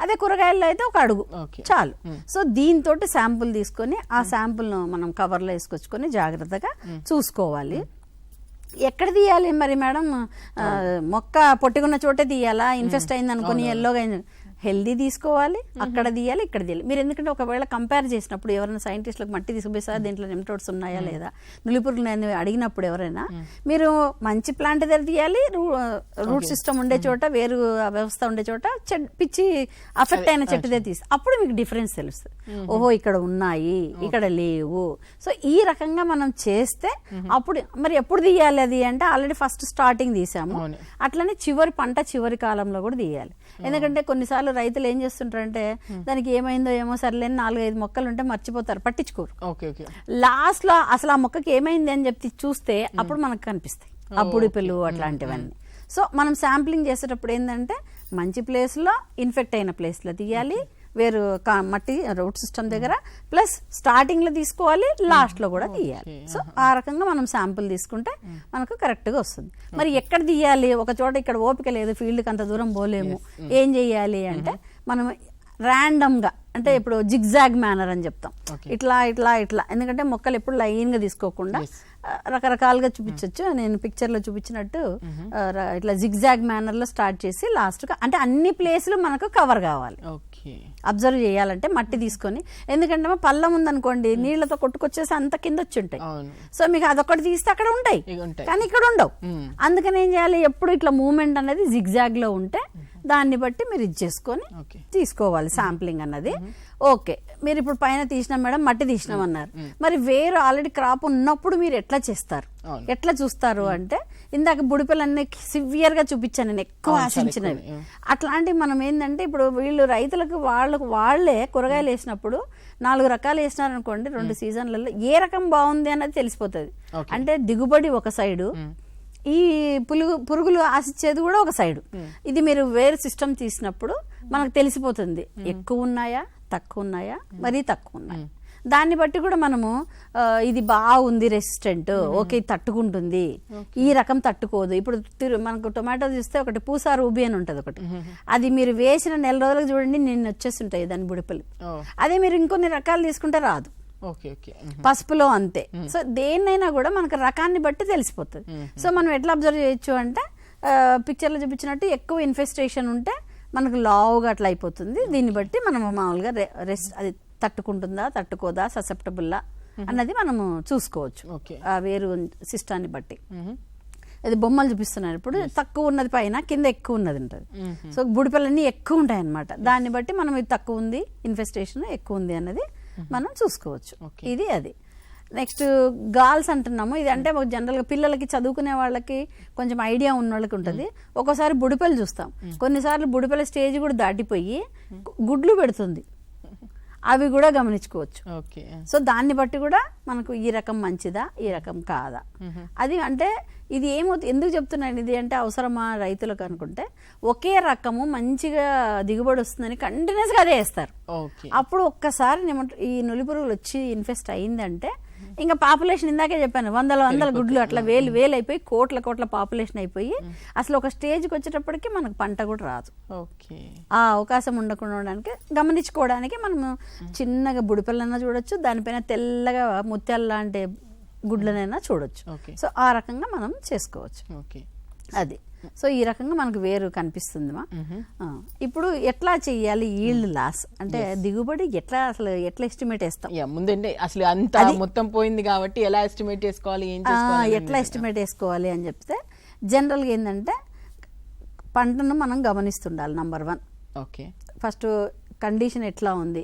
Speaker 2: అదే కూరగాయల్లో అయితే ఒక అడుగు చాలు. సో దీంతో శాంపుల్ తీసుకొని ఆ శాంపుల్ను మనం కవర్లో వేసుకొచ్చుకొని జాగ్రత్తగా చూసుకోవాలి. ఎక్కడ తీయాలి మరి మేడం? మొక్క పొట్టుకున్న చోటే తీయాలా? ఇన్ఫెస్ట్ అయింది అనుకుని ఎల్లోగా హెల్దీ తీసుకోవాలి, అక్కడ తీయాలి, ఇక్కడ తీయాలి. మీరు ఎందుకంటే ఒకవేళ కంపేర్ చేసినప్పుడు ఎవరైనా సైంటిస్టులకు మట్టి తీసుకుపోయి సార్ దీంట్లో నెమటోడ్స్ ఉన్నాయా లేదా, నులిపురుగులు అడిగినప్పుడు ఎవరైనా మీరు మంచి ప్లాంట్ దగ్గర తీయాలి, రూట్ సిస్టమ్ ఉండే చోట, వేరు వ్యవస్థ ఉండే చోట పిచ్చి అఫెక్ట్ అయిన చెట్టుదే తీసి అప్పుడు మీకు డిఫరెన్స్ తెలుస్తుంది. ఓహో ఇక్కడ ఉన్నాయి, ఇక్కడ లేవు. సో ఈ రకంగా మనం చేస్తే అప్పుడు మరి ఎప్పుడు తీయాలి అది అంటే ఆల్రెడీ ఫస్ట్ స్టార్టింగ్ తీసాము, అట్లనే పంట చివరి కాలంలో కూడా తీయాలి. ఎందుకంటే కొన్నిసార్లు రైతులు ఏం చేస్తుంటారంటే దానికి ఏమైందో ఏమో సర్లేని 4-5 మొక్కలు ఉంటే మర్చిపోతారు, పట్టించుకోరు. లాస్ట్ లో అసలు ఆ మొక్కకి ఏమైంది అని చెప్పి చూస్తే అప్పుడు మనకు కనిపిస్తాయి ఆ బుడిపెలు అట్లాంటివన్నీ. సో మనం శాంప్లింగ్ చేసేటప్పుడు ఏంటంటే మంచి ప్లేస్ లో, ఇన్ఫెక్ట్ అయిన ప్లేస్ లో తీయాలి, వేరు మట్టి రూట్ సిస్టమ్ దగ్గర, ప్లస్ స్టార్టింగ్ లో తీసుకోవాలి, లాస్ట్ లో కూడా తీయాలి. సో ఆ రకంగా మనం శాంపుల్ తీసుకుంటే మనకు కరెక్ట్ గా వస్తుంది. మరి ఎక్కడ తీయాలి? ఒక చోట ఇక్కడ ఓపిక లేదు, ఫీల్డ్కి అంత దూరం పోలేము, ఏం చెయ్యాలి అంటే మనం ర్యాండమ్ గా, అంటే ఇప్పుడు జిగ్జాగ్ మేనర్ అని చెప్తాం, ఇట్లా ఇట్లా ఇట్లా. ఎందుకంటే మొక్కలు ఎప్పుడు లైన్ గా తీసుకోకుండా రకరకాలుగా చూపించవచ్చు. నేను పిక్చర్ లో చూపించినట్టు ఇట్లా జిగ్జాగ్ మేనర్ లో స్టార్ట్ చేసి లాస్ట్ గా, అంటే అన్ని ప్లేసులు మనకు కవర్ కావాలి. అబ్జర్వ్ చేయాలంటే మట్టి తీసుకొని, ఎందుకంటే పళ్ళం ఉందనుకోండి నీళ్లతో కొట్టుకొచ్చేసి అంత కింద వచ్చి ఉంటాయి. సో మీకు అదొకటి తీస్తే అక్కడ ఉంటాయి కానీ ఇక్కడ ఉండవు. అందుకని ఏం చేయాలి, ఎప్పుడు ఇట్లా మూవ్మెంట్ అనేది జిగ్జాగ్ లో ఉంటే దాన్ని బట్టి మీరు ఇది చేసుకొని తీసుకోవాలి శాంప్లింగ్ అన్నది. ఓకే, మీరు ఇప్పుడు పైన తీసినాం మేడం, మట్టి తీసినాం అన్నారు, మరి వేరు ఆల్రెడీ క్రాప్ ఉన్నప్పుడు మీరు ఎట్లా చేస్తారు, ఎట్లా చూస్తారు అంటే ఇందాక బుడిపెలన్నీ సివియర్ గా చూపించాను నేను, ఎక్కువ ఆశించినవి. అట్లాంటివి మనం ఏంటంటే ఇప్పుడు వీళ్ళు రైతులకు వాళ్లే కూరగాయలు వేసినప్పుడు 4 రకాలు వేసినారనుకోండి 2 సీజన్లలో, ఏ రకం బాగుంది అన్నది తెలిసిపోతుంది. అంటే దిగుబడి ఒక సైడు, ఈ పురుగులు ఆశించేది కూడా ఒక సైడు. ఇది మీరు వేరే సిస్టమ్ తీసినప్పుడు మనకు తెలిసిపోతుంది ఎక్కువ ఉన్నాయా, తక్కువ ఉన్నాయా, మరీ తక్కువ ఉన్నాయి. దాన్ని బట్టి కూడా మనము ఇది బాగుంది రెసిస్టెంట్, ఓకే తట్టుకుంటుంది, ఈ రకం తట్టుకోదు. ఇప్పుడు మనకు టొమాటో చూస్తే ఒకటి పూసా రూబీ అని ఉంటుంది ఒకటి, అది మీరు వేసిన నెల రోజులకు చూడండి నిన్న వచ్చేస్తుంటాయి దాని బుడిపలు. అదే మీరు ఇంకొన్ని రకాలు తీసుకుంటే రాదు. పసుపులో అంతే. సో దేన్నైనా కూడా మనకు రకాన్ని బట్టి తెలిసిపోతుంది. సో మనం ఎట్లా అబ్జర్వ్ చేయొచ్చు అంటే పిక్చర్లో చూపించినట్టు ఎక్కువ ఇన్ఫెస్టేషన్ ఉంటే మనకు లావుగా అట్లా అయిపోతుంది. దీన్ని బట్టి మనం మామూలుగా అది తట్టుకుంటుందా, తట్టుకోదా, ససెప్టబుల్లా అన్నది మనము చూసుకోవచ్చు ఆ వేరు సిస్టాన్ని బట్టి. అది బొమ్మలు చూపిస్తున్నారు ఇప్పుడు, తక్కువ ఉన్నది పైన, కింద ఎక్కువ ఉన్నది ఉంటుంది. సో బుడిపలన్నీ ఎక్కువ ఉంటాయి అన్నమాట. దాన్ని బట్టి మనం ఇది తక్కువ ఉంది, ఇన్ఫెస్టేషన్ ఎక్కువ ఉంది అన్నది మనం చూసుకోవచ్చు. ఇది అది. నెక్స్ట్ గాల్స్ అంటున్నాము. ఇది అంటే జనరల్గా పిల్లలకి చదువుకునే వాళ్ళకి కొంచెం ఐడియా ఉన్న వాళ్ళకి ఉంటుంది. ఒక్కోసారి బుడిపెలు చూస్తాం, కొన్నిసార్లు బుడిపెల స్టేజ్ కూడా దాటిపోయి గుడ్లు పెడుతుంది, అవి కూడా గమనించుకోవచ్చు. సో దాన్ని బట్టి కూడా మనకు ఈ రకం మంచిదా, ఈ రకం కాదా. అది అంటే ఇది ఎందుకు చెప్తున్నాను ఇది అంటే అవసరమా రైతులకు అనుకుంటే, ఒకే రకము మంచిగా దిగుబడి వస్తుందని కంటిన్యూస్గా అదే వేస్తారు. అప్పుడు ఒక్కసారి ఈ నులిపురుగులు వచ్చి ఇన్ఫెస్ట్ అయిందంటే ఇంకా పాపులేషన్, ఇందాకే చెప్పాను, వందల గుడ్లు అట్లా వేలు అయిపోయి కోట్ల పాపులేషన్ అయిపోయి అసలు ఒక స్టేజ్కి వచ్చేటప్పటికి మనకు పంట కూడా రాదు. ఆ అవకాశం ఉండకుండా గమనించుకోవడానికి మనము చిన్నగా బుడిపిల్లన్నా చూడొచ్చు, దానిపైన తెల్లగా ముత్యాల లాంటి గుడ్లనైనా చూడొచ్చు. సో ఆ రకంగా మనం చేసుకోవచ్చు. అది. సో ఈ రకంగా మనకు వేరు కనిపిస్తుందిమా. ఇప్పుడు ఎట్లా చెయ్యాలి ఈల్డ్ లాస్ అంటే దిగుబడి అసలు ఎట్లా ఎస్టిమేట్ వేస్తాం?
Speaker 1: ముందంటే అసలు అంత మొత్తం పోయింది కాబట్టి ఎలా ఎస్టిమేట్ చేసుకోవాలి,
Speaker 2: ఎట్లా ఎస్టిమేట్ వేసుకోవాలి అని చెప్తే జనరల్గా ఏంటంటే పంటను మనం గమనిస్తుండాలి. నంబర్ 1 ఫస్ట్ కండిషన్ ఎట్లా ఉంది,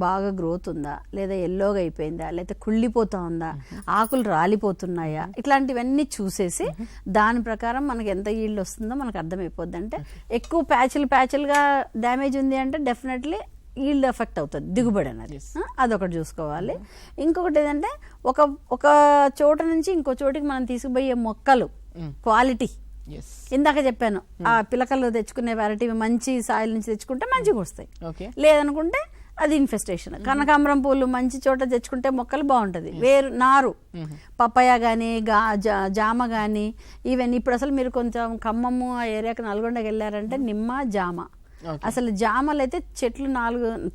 Speaker 2: బాగా గ్రోత్ ఉందా, లేదా ఎల్లోగా అయిపోయిందా, లేదా కుళ్ళిపోతా ఉందా, ఆకులు రాలిపోతున్నాయా, ఇట్లాంటివన్నీ చూసేసి దాని ప్రకారం మనకి ఎంత ఈల్డ్ వస్తుందో మనకు అర్థమైపోద్ది. అంటే ఎక్కువ ప్యాచులుగా డ్యామేజ్ ఉంది అంటే డెఫినెట్లీ ఈల్డ్ ఎఫెక్ట్ అవుతుంది, దిగుబడి అనేది. అదొకటి చూసుకోవాలి. ఇంకొకటి ఏంటంటే ఒక చోట నుంచి ఇంకో చోటికి మనం తీసుకుపోయే మొక్కలు క్వాలిటీ, ఇందాక చెప్పాను ఆ పిలకలు తెచ్చుకునే వెరైటీ మంచి సాయిల్ నుంచి తెచ్చుకుంటే మంచిగా వస్తాయి, లేదనుకుంటే అది ఇన్ఫెస్టేషన్. కనకాంబరం పూలు మంచి చోట తెచ్చుకుంటే మొక్కలు బాగుంటది. వేరు నారు పపాయ గానీ జామ గానీ ఈవెన్ ఇప్పుడు అసలు మీరు కొంచెం ఖమ్మము ఆ ఏరియాకి నల్గొండకి వెళ్ళారంటే నిమ్మ జామ అసలు జామలు అయితే చెట్లు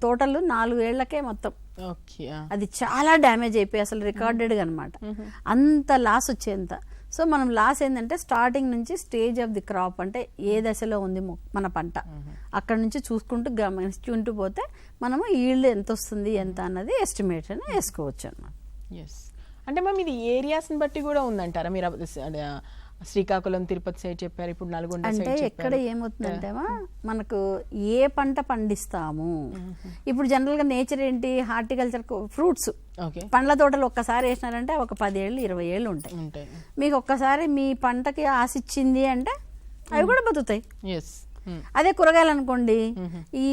Speaker 2: తోటలు 4 ఏళ్లకే మొత్తం
Speaker 1: ఓకే
Speaker 2: అది చాలా డ్యామేజ్ అయిపోయి అసలు రికార్డెడ్గా అనమాట. అంత లాస్ వచ్చేంత. సో మనం లాస్ ఏంటంటే స్టార్టింగ్ నుంచి స్టేజ్ ఆఫ్ ది క్రాప్ అంటే ఏ దశలో ఉంది మన పంట అక్కడ నుంచి చూసుకుంటూ గమనించుకుంటూ పోతే మనము ఈల్డ్ ఎంత వస్తుంది ఎంత అన్నది ఎస్టిమేషన్ వేసుకోవచ్చు అనమాట.
Speaker 1: అంటే మ్యామ్ ఇది ఏరియాస్ని బట్టి కూడా ఉందంటారా? మీరు శ్రీకాకుళం తిరుపతి సైడ్ చెప్పారు, ఇప్పుడు నల్గొండ
Speaker 2: అంటే ఎక్కడ ఏమవుతుందంటే మనకు ఏ పంట పండిస్తాము. ఇప్పుడు జనరల్ గా నేచర్ ఏంటి, హార్టికల్చర్ ఫ్రూట్స్ పండ్ల తోటలు ఒక్కసారి వేసినారంటే ఒక 10 ఏళ్ళు 20 ఏళ్ళు ఉంటాయి. మీకు ఒక్కసారి మీ పంటకి ఆశిచ్చింది అంటే అవి కూడా బతుకుతాయి. అదే కూరగాయలు అనుకోండి, ఈ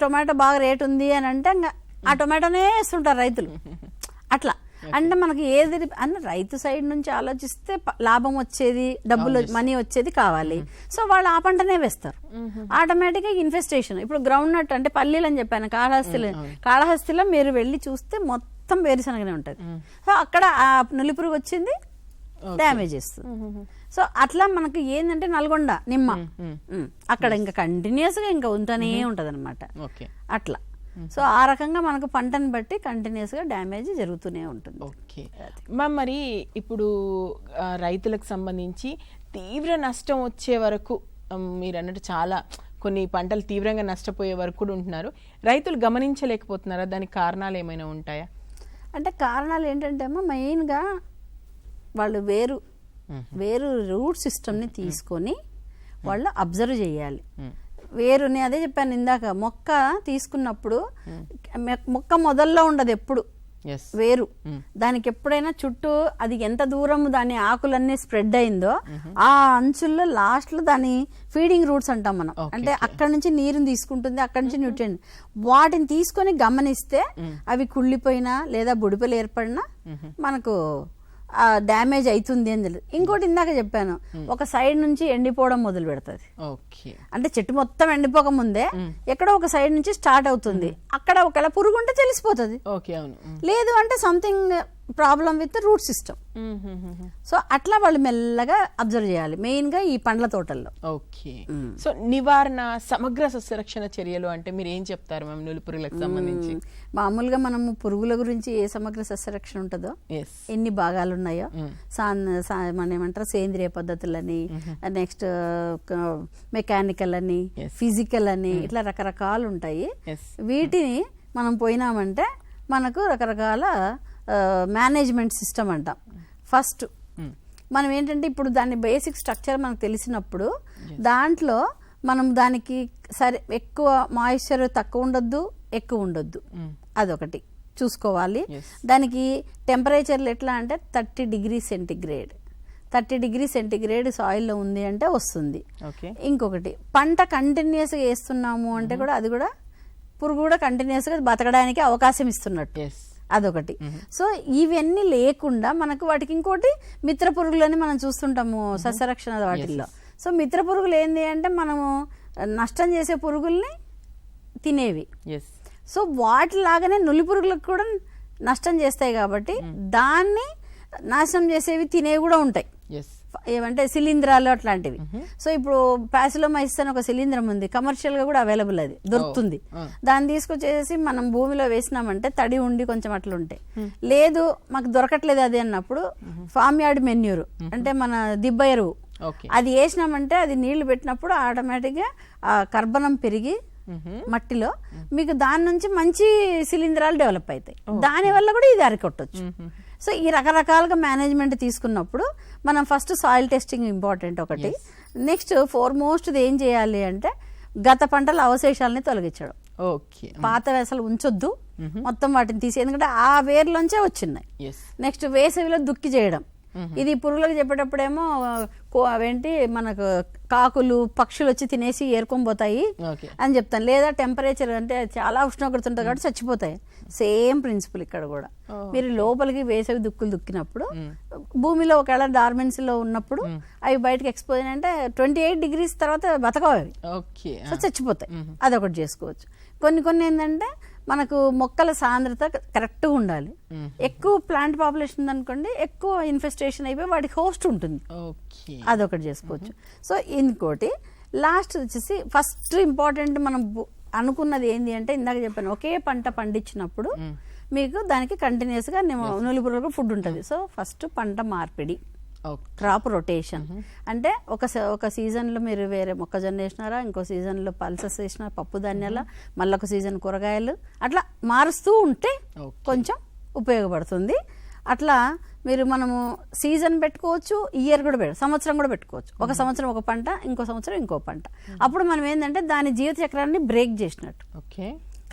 Speaker 2: టొమాటో బాగా రేట్ ఉంది అని అంటే ఆ టొమాటోనే వేస్తుంటారు రైతులు. అట్లా అంటే మనకి ఏది అన్న రైతు సైడ్ నుంచి ఆలోచిస్తే లాభం వచ్చేది, డబ్బులు మనీ వచ్చేది కావాలి. సో వాళ్ళు ఆ పంటనే వేస్తారు. ఆటోమేటిక్ గా ఇన్వెస్టేషన్. ఇప్పుడు గ్రౌండ్ నట్ అంటే పల్లీలు అని చెప్పాను, కాళహస్తిలో మీరు వెళ్ళి చూస్తే మొత్తం వేరుశనగనే ఉంటది. సో అక్కడ ఆ నులిపురుగు వచ్చింది, డ్యామేజ్ చేస్తుంది. సో అట్లా మనకి ఏంటంటే నల్గొండ నిమ్మ అక్కడ ఇంకా కంటిన్యూస్ గా ఇంకా ఉంటూనే ఉంటది అనమాట అట్లా. సో ఆ రకంగా మనకు పంటను బట్టి కంటిన్యూస్ గా డ్యామేజ్ జరుగుతూనే ఉంటుంది.
Speaker 1: ఓకే మ్యామ్, మరి ఇప్పుడు రైతులకు సంబంధించి తీవ్ర నష్టం వచ్చే వరకు మీరు అన్నట్టు చాలా కొన్ని పంటలు తీవ్రంగా నష్టపోయే వరకు కూడా ఉంటున్నారు, రైతులు గమనించలేకపోతున్నారా? దానికి కారణాలు ఏమైనా ఉంటాయా?
Speaker 2: అంటే కారణాలు ఏంటంటే మెయిన్గా వాళ్ళు వేరు రూట్ సిస్టమ్ని తీసుకొని వాళ్ళు అబ్జర్వ్ చేయాలి. వేరుని అదే చెప్పాను ఇందాక, మొక్క తీసుకున్నప్పుడు మొక్క మొదల్లో ఉండదు ఎప్పుడు వేరు. దానికి ఎప్పుడైనా చుట్టూ అది ఎంత దూరం దాని ఆకులన్నీ స్ప్రెడ్ అయిందో ఆ అంచుల్లో లాస్ట్ లో దాని ఫీడింగ్ రూట్స్ అంటాం మనం. అంటే అక్కడ నుంచి నీరుని తీసుకుంటుంది, అక్కడ నుంచి న్యూట్రియంట్ వాటిని తీసుకొని గమనిస్తే అవి కుళ్ళిపోయినా లేదా బుడిపలు ఏర్పడినా మనకు డ్యామేజ్ అవుతుంది అని తెలియదు. ఇంకోటి ఇందాక చెప్పాను, ఒక సైడ్ నుంచి ఎండిపోవడం మొదలు పెడుతుంది. అంటే చెట్టు మొత్తం ఎండిపోక ముందే ఎక్కడో ఒక సైడ్ నుంచి స్టార్ట్ అవుతుంది. అక్కడ ఒకవేళ పురుగు ఉంటే తెలిసిపోతుంది. లేదు అంటే something problem with root system. So అట్లా వాళ్ళు మెల్లగా అబ్జర్వ్ చేయాలి, మెయిన్ గా ఈ పండ్ల తోటల్లో.
Speaker 1: ఓకే, సో నివారణ సమగ్ర సస్యరక్షణ చర్యలు అంటే మీరు ఏం చెప్తారు మ్యామ్ నులిపురుగులకు సంబంధించి?
Speaker 2: మామూలుగా మనము పురుగుల గురించి ఏ సమగ్ర సస్యరక్షణ ఉంటుందో, ఎన్ని భాగాలు ఉన్నాయో, మన ఏమంటారు సేంద్రియ పద్ధతులని, నెక్స్ట్ మెకానికల్ అని, ఫిజికల్ అని, ఇట్లా రకరకాలు ఉంటాయి. వీటిని మనం పోయినామంటే మనకు రకరకాల మేనేజ్మెంట్ సిస్టమ్ అంటాం. ఫస్ట్ మనం ఏంటంటే ఇప్పుడు దాని బేసిక్ స్ట్రక్చర్ మనకు తెలిసినప్పుడు దాంట్లో మనం దానికి సరే ఎక్కువ మాయిశ్చర్ తక్కువ ఉండొద్దు, ఎక్కువ ఉండొద్దు, అదొకటి చూసుకోవాలి. దానికి టెంపరేచర్లు ఎట్లా అంటే 30 డిగ్రీ సెంటిగ్రేడ్ 30 డిగ్రీ సెంటిగ్రేడ్ సాయిల్లో ఉంది అంటే వస్తుంది. ఇంకొకటి పంట కంటిన్యూస్గా వేస్తున్నాము అంటే కూడా అది కూడా పురుగు కూడా కంటిన్యూస్గా బతకడానికి అవకాశం ఇస్తున్నట్టు, అదొకటి. సో ఇవన్నీ లేకుండా మనకు వాటికి ఇంకోటి మిత్ర పురుగులని మనం చూస్తుంటాము సస్యరక్షణ వాటిల్లో. సో మిత్ర పురుగులు ఏంది అంటే మనము నష్టం చేసే పురుగుల్ని తినేవి. సో వాటిలాగానే నులి పురుగులకు కూడా నష్టం చేస్తాయి కాబట్టి దాన్ని నాశనం చేసేవి తినేవి కూడా ఉంటాయి. ఏమంటే శిలీంధ్రాలు అట్లాంటివి. సో ఇప్పుడు ప్యాసిలోమైసిస్ అని ఒక శిలీంధ్రం ఉంది, కమర్షియల్ గా కూడా అవైలబుల్, అది దొరుకుతుంది. దాన్ని తీసుకొచ్చేసి మనం భూమిలో వేసినామంటే తడి ఉండి కొంచెం అట్లా ఉంటాయి. లేదు మాకు దొరకట్లేదు అది అన్నప్పుడు ఫామ్ యార్డ్ మెన్యూర్ అంటే మన దిబ్బ ఎరువు అది వేసినామంటే అది నీళ్లు పెట్టినప్పుడు ఆటోమేటిక్ గా ఆ కర్బనం పెరిగి మట్టిలో మీకు దాని నుంచి మంచి శిలీంధ్రాలు డెవలప్ అవుతాయి. దాని వల్ల కూడా ఇది అరికొట్టొచ్చు. సో ఈ రకరకాలుగా మేనేజ్మెంట్ తీసుకున్నప్పుడు మనం ఫస్ట్ సాయిల్ టెస్టింగ్ ఇంపార్టెంట్ ఒకటి. నెక్స్ట్ ఫోర్మోస్ట్ ఏం చేయాలి అంటే గత పంటల అవశేషాలని తొలగించడం. పాత వేసలు ఉంచొద్దు, మొత్తం వాటిని తీసి, ఎందుకంటే ఆ వేర్లోంచే వచ్చినాయి. నెక్స్ట్ వేసవిలో దుక్కి చేయడం. ఇది పురుగులకు చెప్పేటప్పుడేమో అవేంటి మనకు కాకులు పక్షులు వచ్చి తినేసి ఏరుకొని పోతాయి అని చెప్తాను. లేదా టెంపరేచర్ అంటే చాలా ఉష్ణోగ్రత ఉంటుంది కాబట్టి చచ్చిపోతాయి. సేమ్ ప్రిన్సిపల్ ఇక్కడ కూడా. మీరు లోపలికి వేసవి దుక్కులు దుక్కినప్పుడు భూమిలో ఒకవేళ డార్మెన్సీలో ఉన్నప్పుడు అవి బయటకు ఎక్స్పోజ్ అంటే 28 డిగ్రీస్ తర్వాత బతకవు అవి, సో చచ్చిపోతాయి. అదొకటి చేసుకోవచ్చు. కొన్ని ఏంటంటే మనకు మొక్కల సాంద్రత కరెక్ట్గా ఉండాలి. ఎక్కువ ప్లాంట్ పాపులేషన్ ఉందనుకోండి, ఎక్కువ ఇన్ఫెస్టేషన్ అయిపోయి వాటికి హోస్ట్ ఉంటుంది, అదొకటి చేసుకోవచ్చు. సో ఇంకోటి లాస్ట్ వచ్చేసి ఫస్ట్ ఇంపార్టెంట్ మనం అనుకున్నది ఏంటి అంటే ఇందాక చెప్పాను, ఒకే పంట పండించినప్పుడు మీకు దానికి కంటిన్యూస్ గా నులిపురుగులకు ఫుడ్ ఉంటుంది. సో ఫస్ట్ పంట మార్పిడి, క్రాప్ రొటేషన్ అంటే ఒక సీజన్ లో మీరు వేరే మొక్కజొన్న వేసినారా, ఇంకో సీజన్ లో పల్సెస్ వేసినారా, పప్పు ధాన్యాల, మళ్ళీ ఒక సీజన్ కూరగాయలు, అట్లా మారుస్తూ ఉంటే కొంచెం ఉపయోగపడుతుంది. అట్లా మనము సీజన్ పెట్టుకోవచ్చు, ఇయర్ కూడా సంవత్సరం కూడా పెట్టుకోవచ్చు. ఒక సంవత్సరం ఒక పంట, ఇంకో సంవత్సరం ఇంకో పంట. అప్పుడు మనం ఏంటంటే దాని జీవిత చక్రాన్ని బ్రేక్ చేసినట్టు,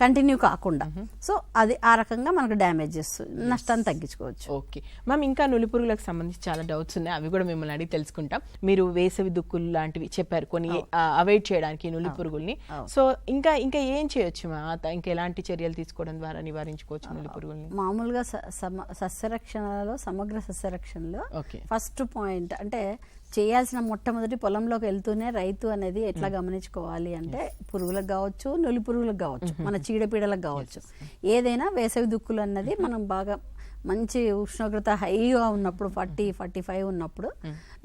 Speaker 2: కంటిన్యూ కాకుండా. సో అది ఆ రకంగా మనకు డ్యామేజ్ చేస్తుంది, నష్టాన్ని తగ్గించుకోవచ్చు.
Speaker 1: ఓకే మ్యామ్, ఇంకా నులిపురుగులకు సంబంధించి చాలా డౌట్స్ ఉన్నాయి, అవి కూడా మిమ్మల్ని అడిగి తెలుసుకుంటాం. మీరు వేసవి దుక్కులు లాంటివి చెప్పారు, కొన్ని అవాయిడ్ చేయడానికి నులిపురుగుల్ని. సో ఇంకా ఏం చేయొచ్చు మ్యామ్, ఇంకా ఎలాంటి చర్యలు తీసుకోవడం ద్వారా నివారించుకోవచ్చు నులిపురుగుల్ని?
Speaker 2: మామూలుగా సస్యరక్షణలో, సమగ్ర సస్యరక్షణలో ఫస్ట్ పాయింట్ అంటే చేయాల్సిన మొట్టమొదటి పొలంలోకి వెళ్తూనే రైతు అనేది ఎట్లా గమనించుకోవాలి అంటే, పురుగులకు కావచ్చు, నులి పురుగులకు కావచ్చు, మన చీడపీడలకు కావచ్చు, ఏదైనా వేసవి దుక్కులు అన్నది మనం బాగా మంచి ఉష్ణోగ్రత హైగా ఉన్నప్పుడు 40-45 ఉన్నప్పుడు,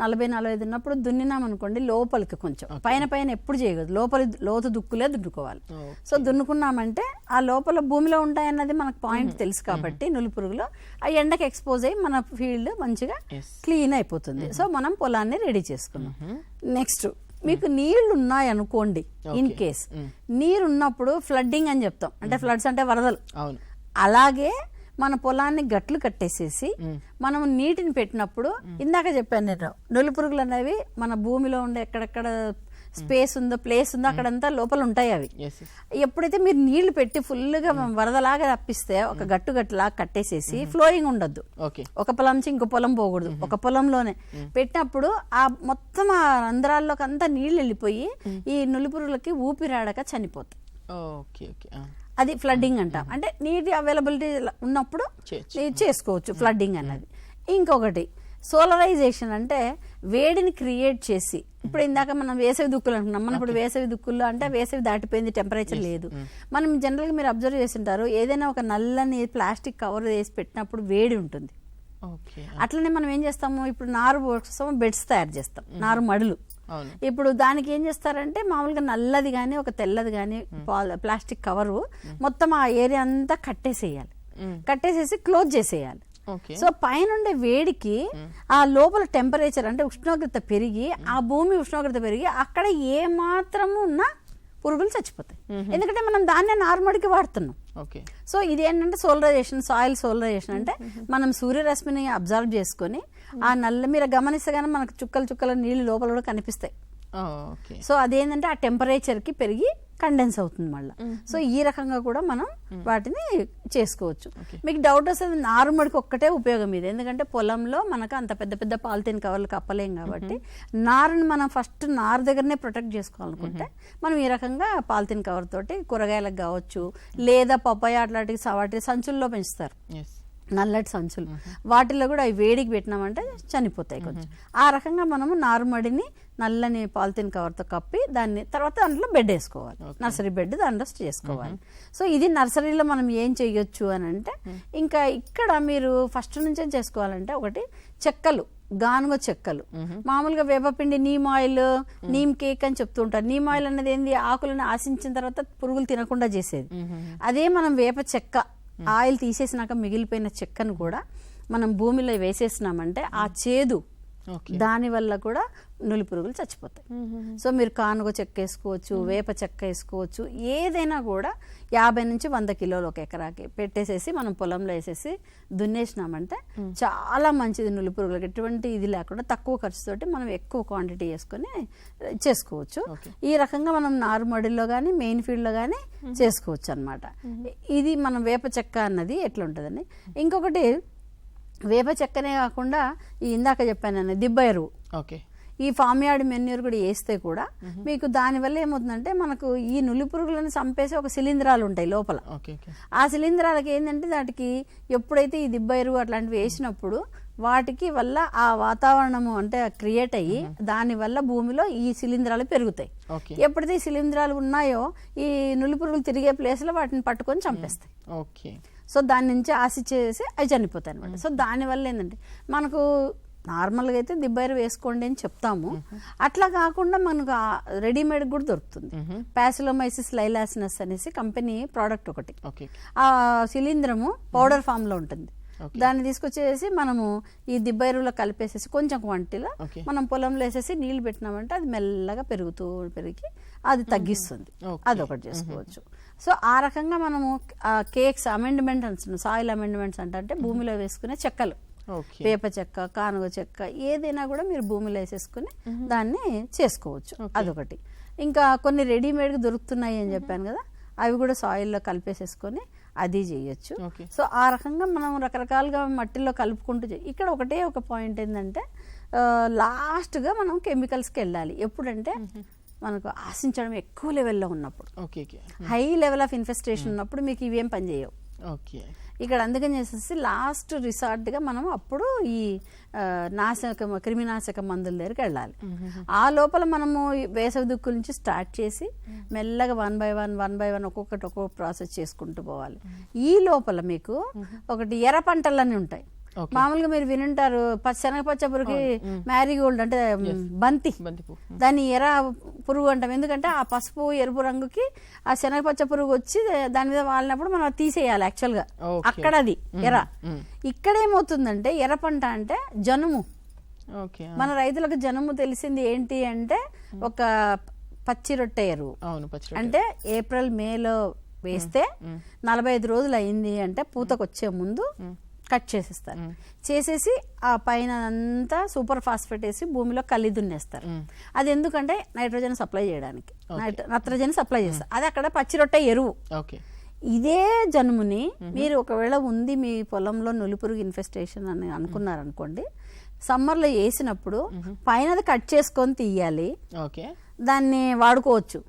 Speaker 2: 40-45 ఉన్నప్పుడు దున్నినాం అనుకోండి, లోపలికి కొంచెం పైన ఎప్పుడు చేయకూడదు, లోపలి లోతు దుక్కులే దున్నుకోవాలి. సో దున్నుకున్నామంటే ఆ లోపల భూమిలో ఉంటాయన్నది మనకు పాయింట్ తెలుసు కాబట్టి నులి పురుగులు ఆ ఎండకి ఎక్స్పోజ్ అయ్యి మన ఫీల్డ్ మంచిగా క్లీన్ అయిపోతుంది. సో మనం పొలాన్ని రెడీ చేసుకున్నాం. నెక్స్ట్ మీకు నీళ్లు ఉన్నాయి అనుకోండి, ఇన్ కేస్ నీరు ఉన్నప్పుడు ఫ్లడ్డింగ్ అని చెప్తాం, అంటే ఫ్లడ్స్ అంటే వరదలు. అలాగే మన పొలాన్ని గట్లు కట్టేసేసి మనం నీటిని పెట్టినప్పుడు, ఇందాక చెప్పాను నేను, నులి పురుగులు అనేవి మన భూమిలో ఉండే ఎక్కడెక్కడ స్పేస్ ఉందో, ప్లేస్ ఉందో అక్కడంతా లోపల ఉంటాయి అవి. ఎప్పుడైతే మీరు నీళ్లు పెట్టి ఫుల్గా వరదలాగా తప్పిస్తే ఒక గట్టులాగా కట్టేసేసి ఫ్లోయింగ్ ఉండొద్దు, ఒక పొలం నుంచి ఇంకో పొలం పోకూడదు, ఒక పొలంలోనే పెట్టినప్పుడు ఆ మొత్తం ఆ రంధ్రాల్లోకి అంతా నీళ్లు వెళ్ళిపోయి ఈ నులి పురుగులకి ఊపిరాడక చనిపోతాయి. అది ఫ్లడ్డింగ్ అంటాం. అంటే నీటి అవైలబిలిటీ ఉన్నప్పుడు చేసుకోవచ్చు ఫ్లడ్డింగ్ అన్నది. ఇంకొకటి సోలరైజేషన్, అంటే వేడిని క్రియేట్ చేసి, ఇప్పుడు ఇందాక మనం వేసవి దుక్కులు అంటున్నాం, మనం ఇప్పుడు వేసవి దుక్కుల్లో అంటే వేసవి దాటిపోయింది, టెంపరేచర్ లేదు. మనం జనరల్గా మీరు అబ్జర్వ్ చేస్తుంటారు, ఏదైనా ఒక నల్లని ప్లాస్టిక్ కవర్ వేసి పెట్టినప్పుడు వేడి ఉంటుంది. అట్లనే మనం ఏం చేస్తాము, ఇప్పుడు నారు పోస్తాము, బెడ్స్ తయారు చేస్తాం, నారు మడులు. ఇప్పుడు దానికి ఏం చేస్తారంటే మామూలుగా నల్లది కానీ ఒక తెల్లది కానీ ప్లాస్టిక్ కవరు మొత్తం ఆ ఏరియా అంతా కట్టేసేయాలి, కట్టేసేసి క్లోజ్ చేసేయాలి. సో పైనుండే వేడికి ఆ లోపల టెంపరేచర్ అంటే ఉష్ణోగ్రత పెరిగి, ఆ భూమి ఉష్ణోగ్రత పెరిగి అక్కడ ఏ మాత్రము ఉన్నా పురుగులు చచ్చిపోతాయి. ఎందుకంటే మనం దాన్నే నార్మల్కి వాడుతున్నాం. సో ఇది ఏంటంటే సోలరైజేషన్, సాయిల్ సోలరైజేషన్ అంటే మనం సూర్యరశ్మిని అబ్జర్వ్ చేసుకొని ఆ నల్ల, మీరు గమనిస్తే కానీ మనకు చుక్కల నీళ్లు లోపల కూడా కనిపిస్తాయి. సో అదేంటంటే ఆ టెంపరేచర్ కి పెరిగి కండెన్స్ అవుతుంది మళ్ళీ. సో ఈ రకంగా కూడా మనం వాటిని చేసుకోవచ్చు. మీకు డౌట్ వస్తుంది, నారుమడికి ఒక్కటే ఉపయోగం ఇది, ఎందుకంటే పొలంలో మనకు అంత పెద్ద పాలిథిన్ కవర్లు కప్పలేం కాబట్టి నారుని మనం ఫస్ట్ నారు దగ్గరనే ప్రొటెక్ట్ చేసుకోవాలనుకుంటే మనం ఈ రకంగా పాలిథిన్ కవర్ తోటి కూరగాయలకు కావచ్చు, లేదా పప్పాయ అట్లాంటి వాటి సంచుల్లో పెంచుతారు, నల్లటి సంచులు, వాటిల్లో కూడా అవి వేడికి పెట్టినామంటే చనిపోతాయి కొంచెం. ఆ రకంగా మనము నారుమడిని నల్లని పాలిథిన్ కవర్తో కప్పి దాన్ని తర్వాత దాంట్లో బెడ్ వేసుకోవాలి, నర్సరీ బెడ్ దాంట్లో చేసుకోవాలి. సో ఇది నర్సరీలో మనం ఏం చేయొచ్చు అని అంటే, ఇంకా ఇక్కడ మీరు ఫస్ట్ నుంచే చేసుకోవాలంటే ఒకటి చెక్కలు, గానుగ చెక్కలు, మామూలుగా వేపపిండి, నీమ్ ఆయిల్, నీమ్ కేక్ అని చెప్తూ ఉంటారు. నీమ్ ఆయిల్ అనేది ఏంది, ఆకులను ఆశించిన తర్వాత పురుగులు తినకుండా చేసేది. అదే మనం వేప చెక్క ఆయిల్ తీసేసినాక మిగిలిపోయిన చెక్కను కూడా మనం భూమిలో వేసేసినామంటే ఆ చేదు దాని వల్ల కూడా నులి పురుగులు చచ్చిపోతాయి. సో మీరు కానుగ చెక్క వేసుకోవచ్చు, వేప చెక్క వేసుకోవచ్చు, ఏదైనా కూడా 50 నుంచి 100 కిలోలు ఒక ఎకరాకి పెట్టేసేసి మనం పొలంలో వేసేసి దున్నేసినామంటే చాలా మంచిది. నులి పురుగులకు ఎటువంటి ఇది లేకుండా తక్కువ ఖర్చుతోటి మనం ఎక్కువ క్వాంటిటీ వేసుకొని చేసుకోవచ్చు. ఈ రకంగా మనం నారుమడిలో కానీ మెయిన్ ఫీల్డ్లో కానీ చేసుకోవచ్చు అన్నమాట. ఇది మనం వేప చెక్క అన్నది ఎట్లా ఉంటుందని. ఇంకొకటి వేప చెక్కనే కాకుండా ఈ ఇందాక చెప్పాను దిబ్బ ఎరువు, ఈ ఫామ్ యార్డ్ మెన్యూర్ కూడా వేస్తే కూడా మీకు దానివల్ల ఏమవుతుందంటే, మనకు ఈ నులి పురుగులను చంపేసి ఒక శిలీంధ్రాలు ఉంటాయి లోపల. ఆ శిలీంధ్రాలకి ఏంటంటే వాటికి ఎప్పుడైతే ఈ దిబ్బ ఎరువు అట్లాంటివి వేసినప్పుడు వాటికి వల్ల ఆ వాతావరణము అంటే క్రియేట్ అయ్యి దాని వల్ల భూమిలో ఈ శిలీంధ్రాలు పెరుగుతాయి. ఎప్పుడైతే ఈ శిలీంధ్రాలు ఉన్నాయో ఈ నులి పురుగులు తిరిగే ప్లేస్ లో వాటిని పట్టుకొని చంపేస్తాయి. సో దాని నుంచి ఆశ చేసి అవి చనిపోతాయి అనమాట. సో దానివల్ల ఏంటంటే మనకు నార్మల్గా అయితే దిబ్బైరు వేసుకోండి అని చెప్తాము. అట్లా కాకుండా మనకు రెడీమేడ్ కూడా దొరుకుతుంది. ప్యాసిలోమైసిస్ లైలాసినస్ అనేసి కంపెనీ ప్రోడక్ట్ ఒకటి. ఆ శిలీంధ్రము పౌడర్ ఫామ్ లో ఉంటుంది. దాన్ని తీసుకొచ్చేసి మనము ఈ దిబ్బైరులో కలిపేసేసి కొంచెం క్వాంటిటీలో మనం పొలంలో వేసేసి నీళ్లు పెట్టినామంటే అది మెల్లగా పెరిగి అది తగ్గిస్తుంది. అదొకటి చేసుకోవచ్చు. సో ఆ రకంగా మనము కేక్స్ అమెండ్మెంట్ అంటున్నాం, సాయిల్ అమెండ్మెంట్స్ అంటే భూమిలో వేసుకునే చెక్కలు, వేప చెక్క, కానుగ చెక్క, ఏదైనా కూడా మీరు భూమిలో వేసేసుకుని దాన్ని చేసుకోవచ్చు. అదొకటి. ఇంకా కొన్ని రెడీమేడ్గా దొరుకుతున్నాయి అని చెప్పాను కదా, అవి కూడా సాయిల్లో కలిపేసేసుకొని అది చేయొచ్చు. సో ఆ రకంగా మనం రకరకాలుగా మట్టిలో కలుపుకుంటూ ఇక్కడ ఒకటే ఒక పాయింట్ ఏంటంటే లాస్ట్గా మనం కెమికల్స్కి వెళ్ళాలి. ఎప్పుడంటే మనకు ఆశించడం ఎక్కువ లెవెల్లో ఉన్నప్పుడు, హై లెవెల్ ఆఫ్ ఇన్ఫెస్టేషన్ ఉన్నప్పుడు మీకు ఇవేం పనిచేయవు. ఇక్కడ అందుకని చేసేసి లాస్ట్ రిసార్ట్గా మనం అప్పుడు ఈ క్రిమినాశక మందుల దగ్గరికి వెళ్ళాలి. ఆ లోపల మనము వేసవి దుక్కుల నుంచి స్టార్ట్ చేసి మెల్లగా వన్ బై వన్ ఒక్కొక్క ప్రాసెస్ చేసుకుంటూ పోవాలి. ఈ లోపల మీకు ఒకటి ఎర్ర పంటలన్నీ ఉంటాయి. మామూలుగా మీరు వినుంటారు శనగపచ్చ పురుగుకి మ్యారీగోల్డ్ అంటే బంతి, దాన్ని ఎర్ర పురుగు అంటాం. ఎందుకంటే ఆ పసుపు ఎరుపు రంగుకి ఆ శనగపచ్చ పురుగు వచ్చి దాని మీద వాలినప్పుడు మనం తీసేయాలి. యాక్చువల్గా అక్కడ అది ఎర్ర. ఇక్కడ ఏమవుతుందంటే ఎర్ర పంట అంటే జనుము. మన రైతులకు జనుము తెలిసింది ఏంటి అంటే ఒక పచ్చి రొట్టె ఎరువు. అంటే ఏప్రిల్ మేలో వేస్తే 45 రోజులు అయింది అంటే పూతకు వచ్చే ముందు కట్ చేసేస్తారు. చేసేసి ఆ పైన అంతా సూపర్ ఫాస్ఫేట్ వేసి భూమిలో కలి దున్నేస్తారు. అది ఎందుకంటే నైట్రోజన్ సప్లై చేయడానికి, నత్రజని సప్లై చేస్తారు. అది అక్కడ పచ్చి రొట్టె ఎరువు. ఇదే జనుముని మీరు ఒకవేళ ఉంది మీ పొలంలో నులిపురుగు ఇన్ఫెస్టేషన్ అని అనుకున్నారనుకోండి, సమ్మర్లో వేసినప్పుడు పైన కట్ చేసుకొని తీయాలి, దాన్ని వాడుకోవచ్చు.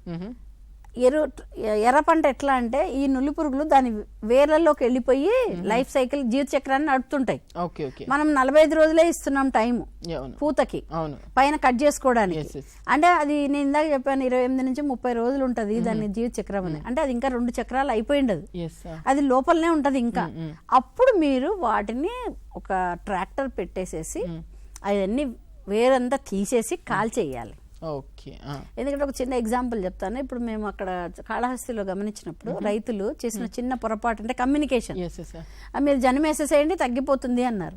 Speaker 2: ఎర్ర పంట ఎట్లా అంటే ఈ నులి పురుగులు దాని వేర్లలోకి వెళ్ళిపోయి లైఫ్ సైకిల్ జీవిత చక్రాన్ని నడుపుతుంటాయి. మనం 45 రోజులే ఇస్తున్నాం టైం పూతకి పైన కట్ చేసుకోవడానికి. అంటే అది నేను ఇందాక చెప్పాను 28 నుంచి 30 రోజులు ఉంటది దాని జీవిత చక్రం అని. అంటే అది ఇంకా 2 చక్రాలు అయిపోయిండదు, అది లోపలనే ఉంటది ఇంకా. అప్పుడు మీరు వాటిని ఒక ట్రాక్టర్ పెట్టేసేసి అవన్నీ వేరంతా తీసేసి కాల్చేయాలి. ఎందుకంటే ఒక చిన్న ఎగ్జాంపుల్ చెప్తాను. ఇప్పుడు మేము అక్కడ కాళహస్తిలో గమనించినప్పుడు రైతులు చేసిన చిన్న పొరపాటు అంటే కమ్యూనికేషన్. మీరు జనం వేసేసేయండి తగ్గిపోతుంది అన్నారు.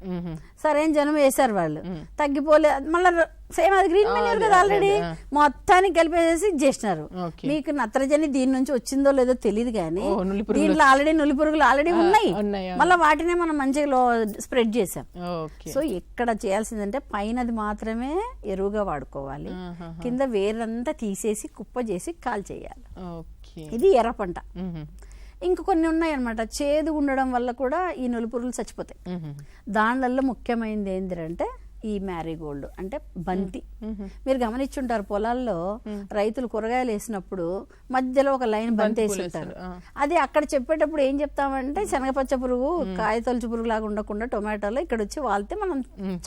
Speaker 2: సరే జనం వేసారు, వాళ్ళు తగ్గిపోలే, మళ్ళీ సేమ్ అది గ్రీన్ మెన్యూర్ కదా ఆల్రెడీ, మొత్తానికి కలిపేసి చేసినారు. మీకు నత్రజని దీని నుంచి వచ్చిందో లేదో తెలియదు కానీ దీంట్లో ఆల్రెడీ నులి పురుగులు ఆల్రెడీ ఉన్నాయి, మళ్ళీ వాటినే మనం మంచిగా స్ప్రెడ్ చేసాం. సో ఇక్కడ చేయాల్సిందంటే పైనది మాత్రమే ఎరువుగా వాడుకోవాలి, కింద వేరంతా తీసేసి కుప్ప చేసి కాల్ చేయాలి. ఇది ఎర్ర పంట. ఇంక కొన్ని ఉన్నాయి అనమాట, చేదు ఉండడం వల్ల కూడా ఈ నులి పురుగులు చచ్చిపోతాయి. దానివల్ల ముఖ్యమైనది ఏంటంటే ఈ మ్యారీగోల్డ్ అంటే బంతి. మీరు గమనించుంటారు పొలాల్లో రైతులు కూరగాయలు వేసినప్పుడు మధ్యలో ఒక లైన్ బంతి వేసి ఉంటారు. అది అక్కడ చెప్పేటప్పుడు ఏం చెప్తామంటే శనగపచ్చ పురుగు కాయతొలచు పురుగు లాగా ఉండకుండా టొమాటోలో ఇక్కడ వచ్చి వాళ్తే మనం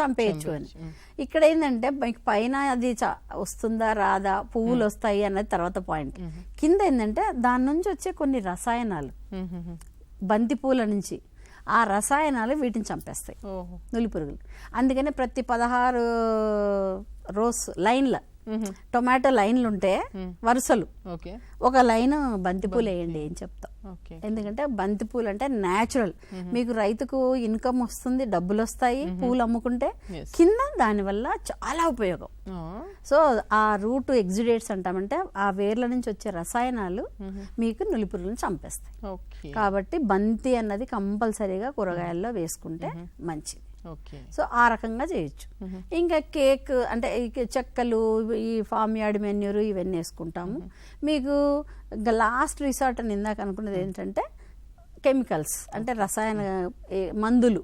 Speaker 2: చంపేయచ్చు అని. ఇక్కడ ఏంటంటే పైన అది వస్తుందా రాదా, పువ్వులు వస్తాయి అన్నది తర్వాత పాయింట్. కింద ఏంటంటే దాని నుంచి వచ్చే కొన్ని రసాయనాలు బంతి పూల నుంచి, ఆ రసాయనాలు వీటిని చంపేస్తాయి నులి పురుగులు. అందుకని ప్రతి 16 రోస్ లైన్ల టొమాటో లైన్లు ఉంటే వరుసలు ఒక లైన్ బంతిపూలు వేయండి అని చెప్తాం. ఎందుకంటే బంతిపూలు అంటే న్యాచురల్, మీకు రైతుకు ఇన్కమ్ వస్తుంది, డబ్బులు వస్తాయి పూలు అమ్ముకుంటే, కింద దానివల్ల చాలా ఉపయోగం. సో ఆ రూట్ ఎగ్జిడేట్స్ అంటామంటే ఆ వేర్ల నుంచి వచ్చే రసాయనాలు మీకు నులిపురుగులను చంపేస్తాయి. కాబట్టి బంతి అన్నది కంపల్సరీగా కూరగాయల్లో వేసుకుంటే మంచిది. సో ఆ రకంగా చేయొచ్చు. ఇంకా కేక్ అంటే చెక్కలు, ఈ ఫామ్ యార్డ్ మెన్యూరు ఇవన్నీ వేసుకుంటాము. మీకు ఇంకా లాస్ట్ రిసార్ట్ అని ఇందాక అనుకున్నది ఏంటంటే కెమికల్స్ అంటే రసాయన మందులు.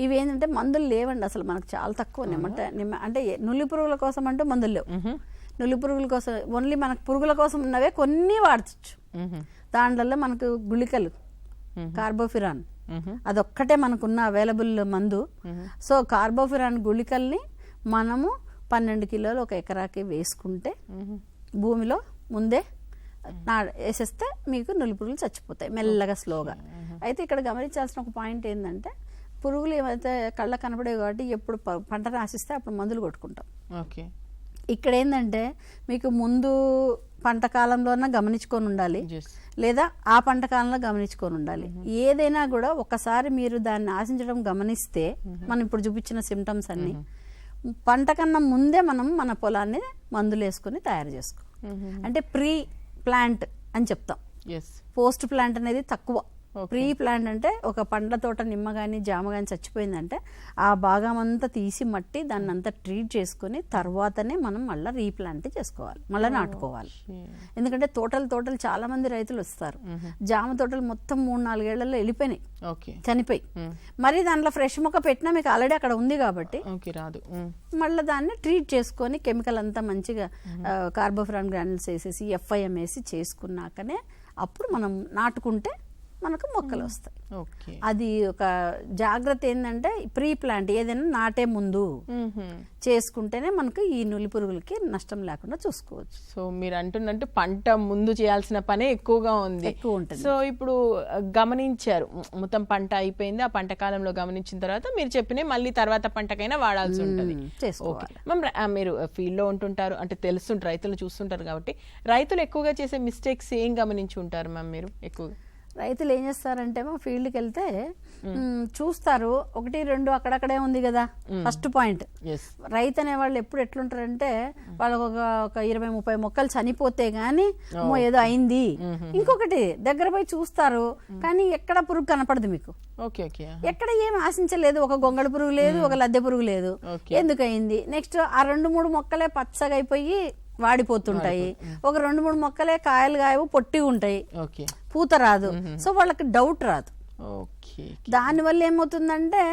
Speaker 2: ఇవి ఏంటంటే మందులు లేవండి అసలు, మనకు చాలా తక్కువ. అంటే నులి పురుగుల కోసం అంటూ మందులు లేవు. నులి పురుగుల కోసం ఓన్లీ మనకు పురుగుల కోసం ఉన్నవే కొన్ని వాడచ్చు. దాంట్లో మనకు గుళికలు, కార్బోఫిరాన్ అదొక్కటే మనకున్న అవైలబుల్ మందు. సో కార్బోఫిరాన్ గుళికల్ని మనము 12 కిలోలు ఒక ఎకరాకి వేసుకుంటే భూమిలో ముందే వేసేస్తే మీకు నులి పురుగులు చచ్చిపోతాయి మెల్లగా స్లోగా. అయితే ఇక్కడ గమనించాల్సిన ఒక పాయింట్ ఏంటంటే పురుగులు ఏమైతే కళ్ళ కనపడేవి కాబట్టి ఎప్పుడు పంటను ఆశిస్తే అప్పుడు మందులు కొట్టుకుంటాం.
Speaker 1: ఓకే.
Speaker 2: ఇక్కడ ఏంటంటే మీకు ముందు పంట కాలంలోనే గమనించుకొని ఉండాలి, లేదా ఆ పంట కాలంలో గమనించుకొని ఉండాలి. ఏదైనా కూడా ఒకసారి మీరు దాన్ని ఆశించడం గమనిస్తే, మనం ఇప్పుడు చూపించిన సిమ్టమ్స్ అన్ని పంట కన్నా ముందే మనం మన పొలాన్ని మందులు వేసుకుని తయారు చేసుకో. అంటే ప్రీ ప్లాంట్ అని చెప్తాం, పోస్ట్ ప్లాంట్ అనేది తక్కువ. ప్రీ ప్లాంట్ అంటే ఒక పండ్ల తోట నిమ్మ కానీ జామ కానీ చచ్చిపోయిందంటే ఆ భాగం అంతా తీసి మట్టి దాన్ని అంతా ట్రీట్ చేసుకుని తర్వాతనే మనం మళ్ళీ రీప్లాంట్ చేసుకోవాలి, మళ్ళీ నాటుకోవాలి. ఎందుకంటే తోటలు చాలా మంది రైతులు వస్తారు, జామ తోటలు మొత్తం 3-4 ఏళ్లలో వెళ్ళిపోయినాయి, చనిపోయి. మరి దాంట్లో ఫ్రెష్ మొక్క పెట్టినా మీకు ఆల్రెడీ అక్కడ ఉంది కాబట్టి మళ్ళీ దాన్ని ట్రీట్ చేసుకొని కెమికల్ అంతా మంచిగా కార్బోఫ్రాన్ గ్రాన్యుల్స్ వేసేసి FIM వేసి చేసుకున్నాకనే అప్పుడు మనం నాటుకుంటే మనకు మొక్కలు వస్తాయి. అది ఒక జాగ్రత్త ఏంటంటే ప్రీ ప్లాంట్ ఏదైనా నాటే ముందు చేసుకుంటేనే మనకు ఈ నులి పురుగులకి నష్టం లేకుండా చూసుకోవచ్చు.
Speaker 1: సో మీరు అంటున్నట్టు పంట ముందు చేయాల్సిన పనే ఎక్కువ ఉంటుంది. సో ఇప్పుడు గమనించారు, మొత్తం పంట అయిపోయింది, ఆ పంట కాలంలో గమనించిన తర్వాత మీరు చెప్పిన మళ్ళీ తర్వాత పంటకైనా వాడాల్సి ఉంటుంది. మీరు ఫీల్డ్ లో ఉంటుంటారు, అంటే తెలుస్తుంటారు, రైతులు చూస్తుంటారు కాబట్టి రైతులు ఎక్కువగా చేసే మిస్టేక్స్ ఏం గమనించి ఉంటారు మ్యామ్ మీరు ఎక్కువగా?
Speaker 2: రైతులు ఏం చేస్తారంటే మా ఫీల్డ్కి వెళ్తే చూస్తారు, 1-2 అక్కడక్కడే ఉంది కదా. ఫస్ట్ పాయింట్, రైతు అనే వాళ్ళు ఎప్పుడు ఎట్లుంటారంటే వాళ్ళకు ఒక 20-30 మొక్కలు చనిపోతే గానీ ఏదో అయింది. ఇంకొకటి దగ్గర పోయి చూస్తారు కానీ ఎక్కడ పురుగు కనపడదు మీకు, ఎక్కడ ఏం ఆశించలేదు, ఒక గొంగళి పురుగు లేదు, ఒక లద్దె పురుగు లేదు. ఎందుకు అయింది? నెక్స్ట్ ఆ 2-3 మొక్కలే పచ్చగా అయిపోయి వాడిపోతుంటాయి, ఒక 2-3 మొక్కలే కాయలు కాయవు పొట్టి ఉంటాయి, పూత రాదు. సో వాళ్ళకి డౌట్ రాదు. దానివల్ల ఏమవుతుందంటే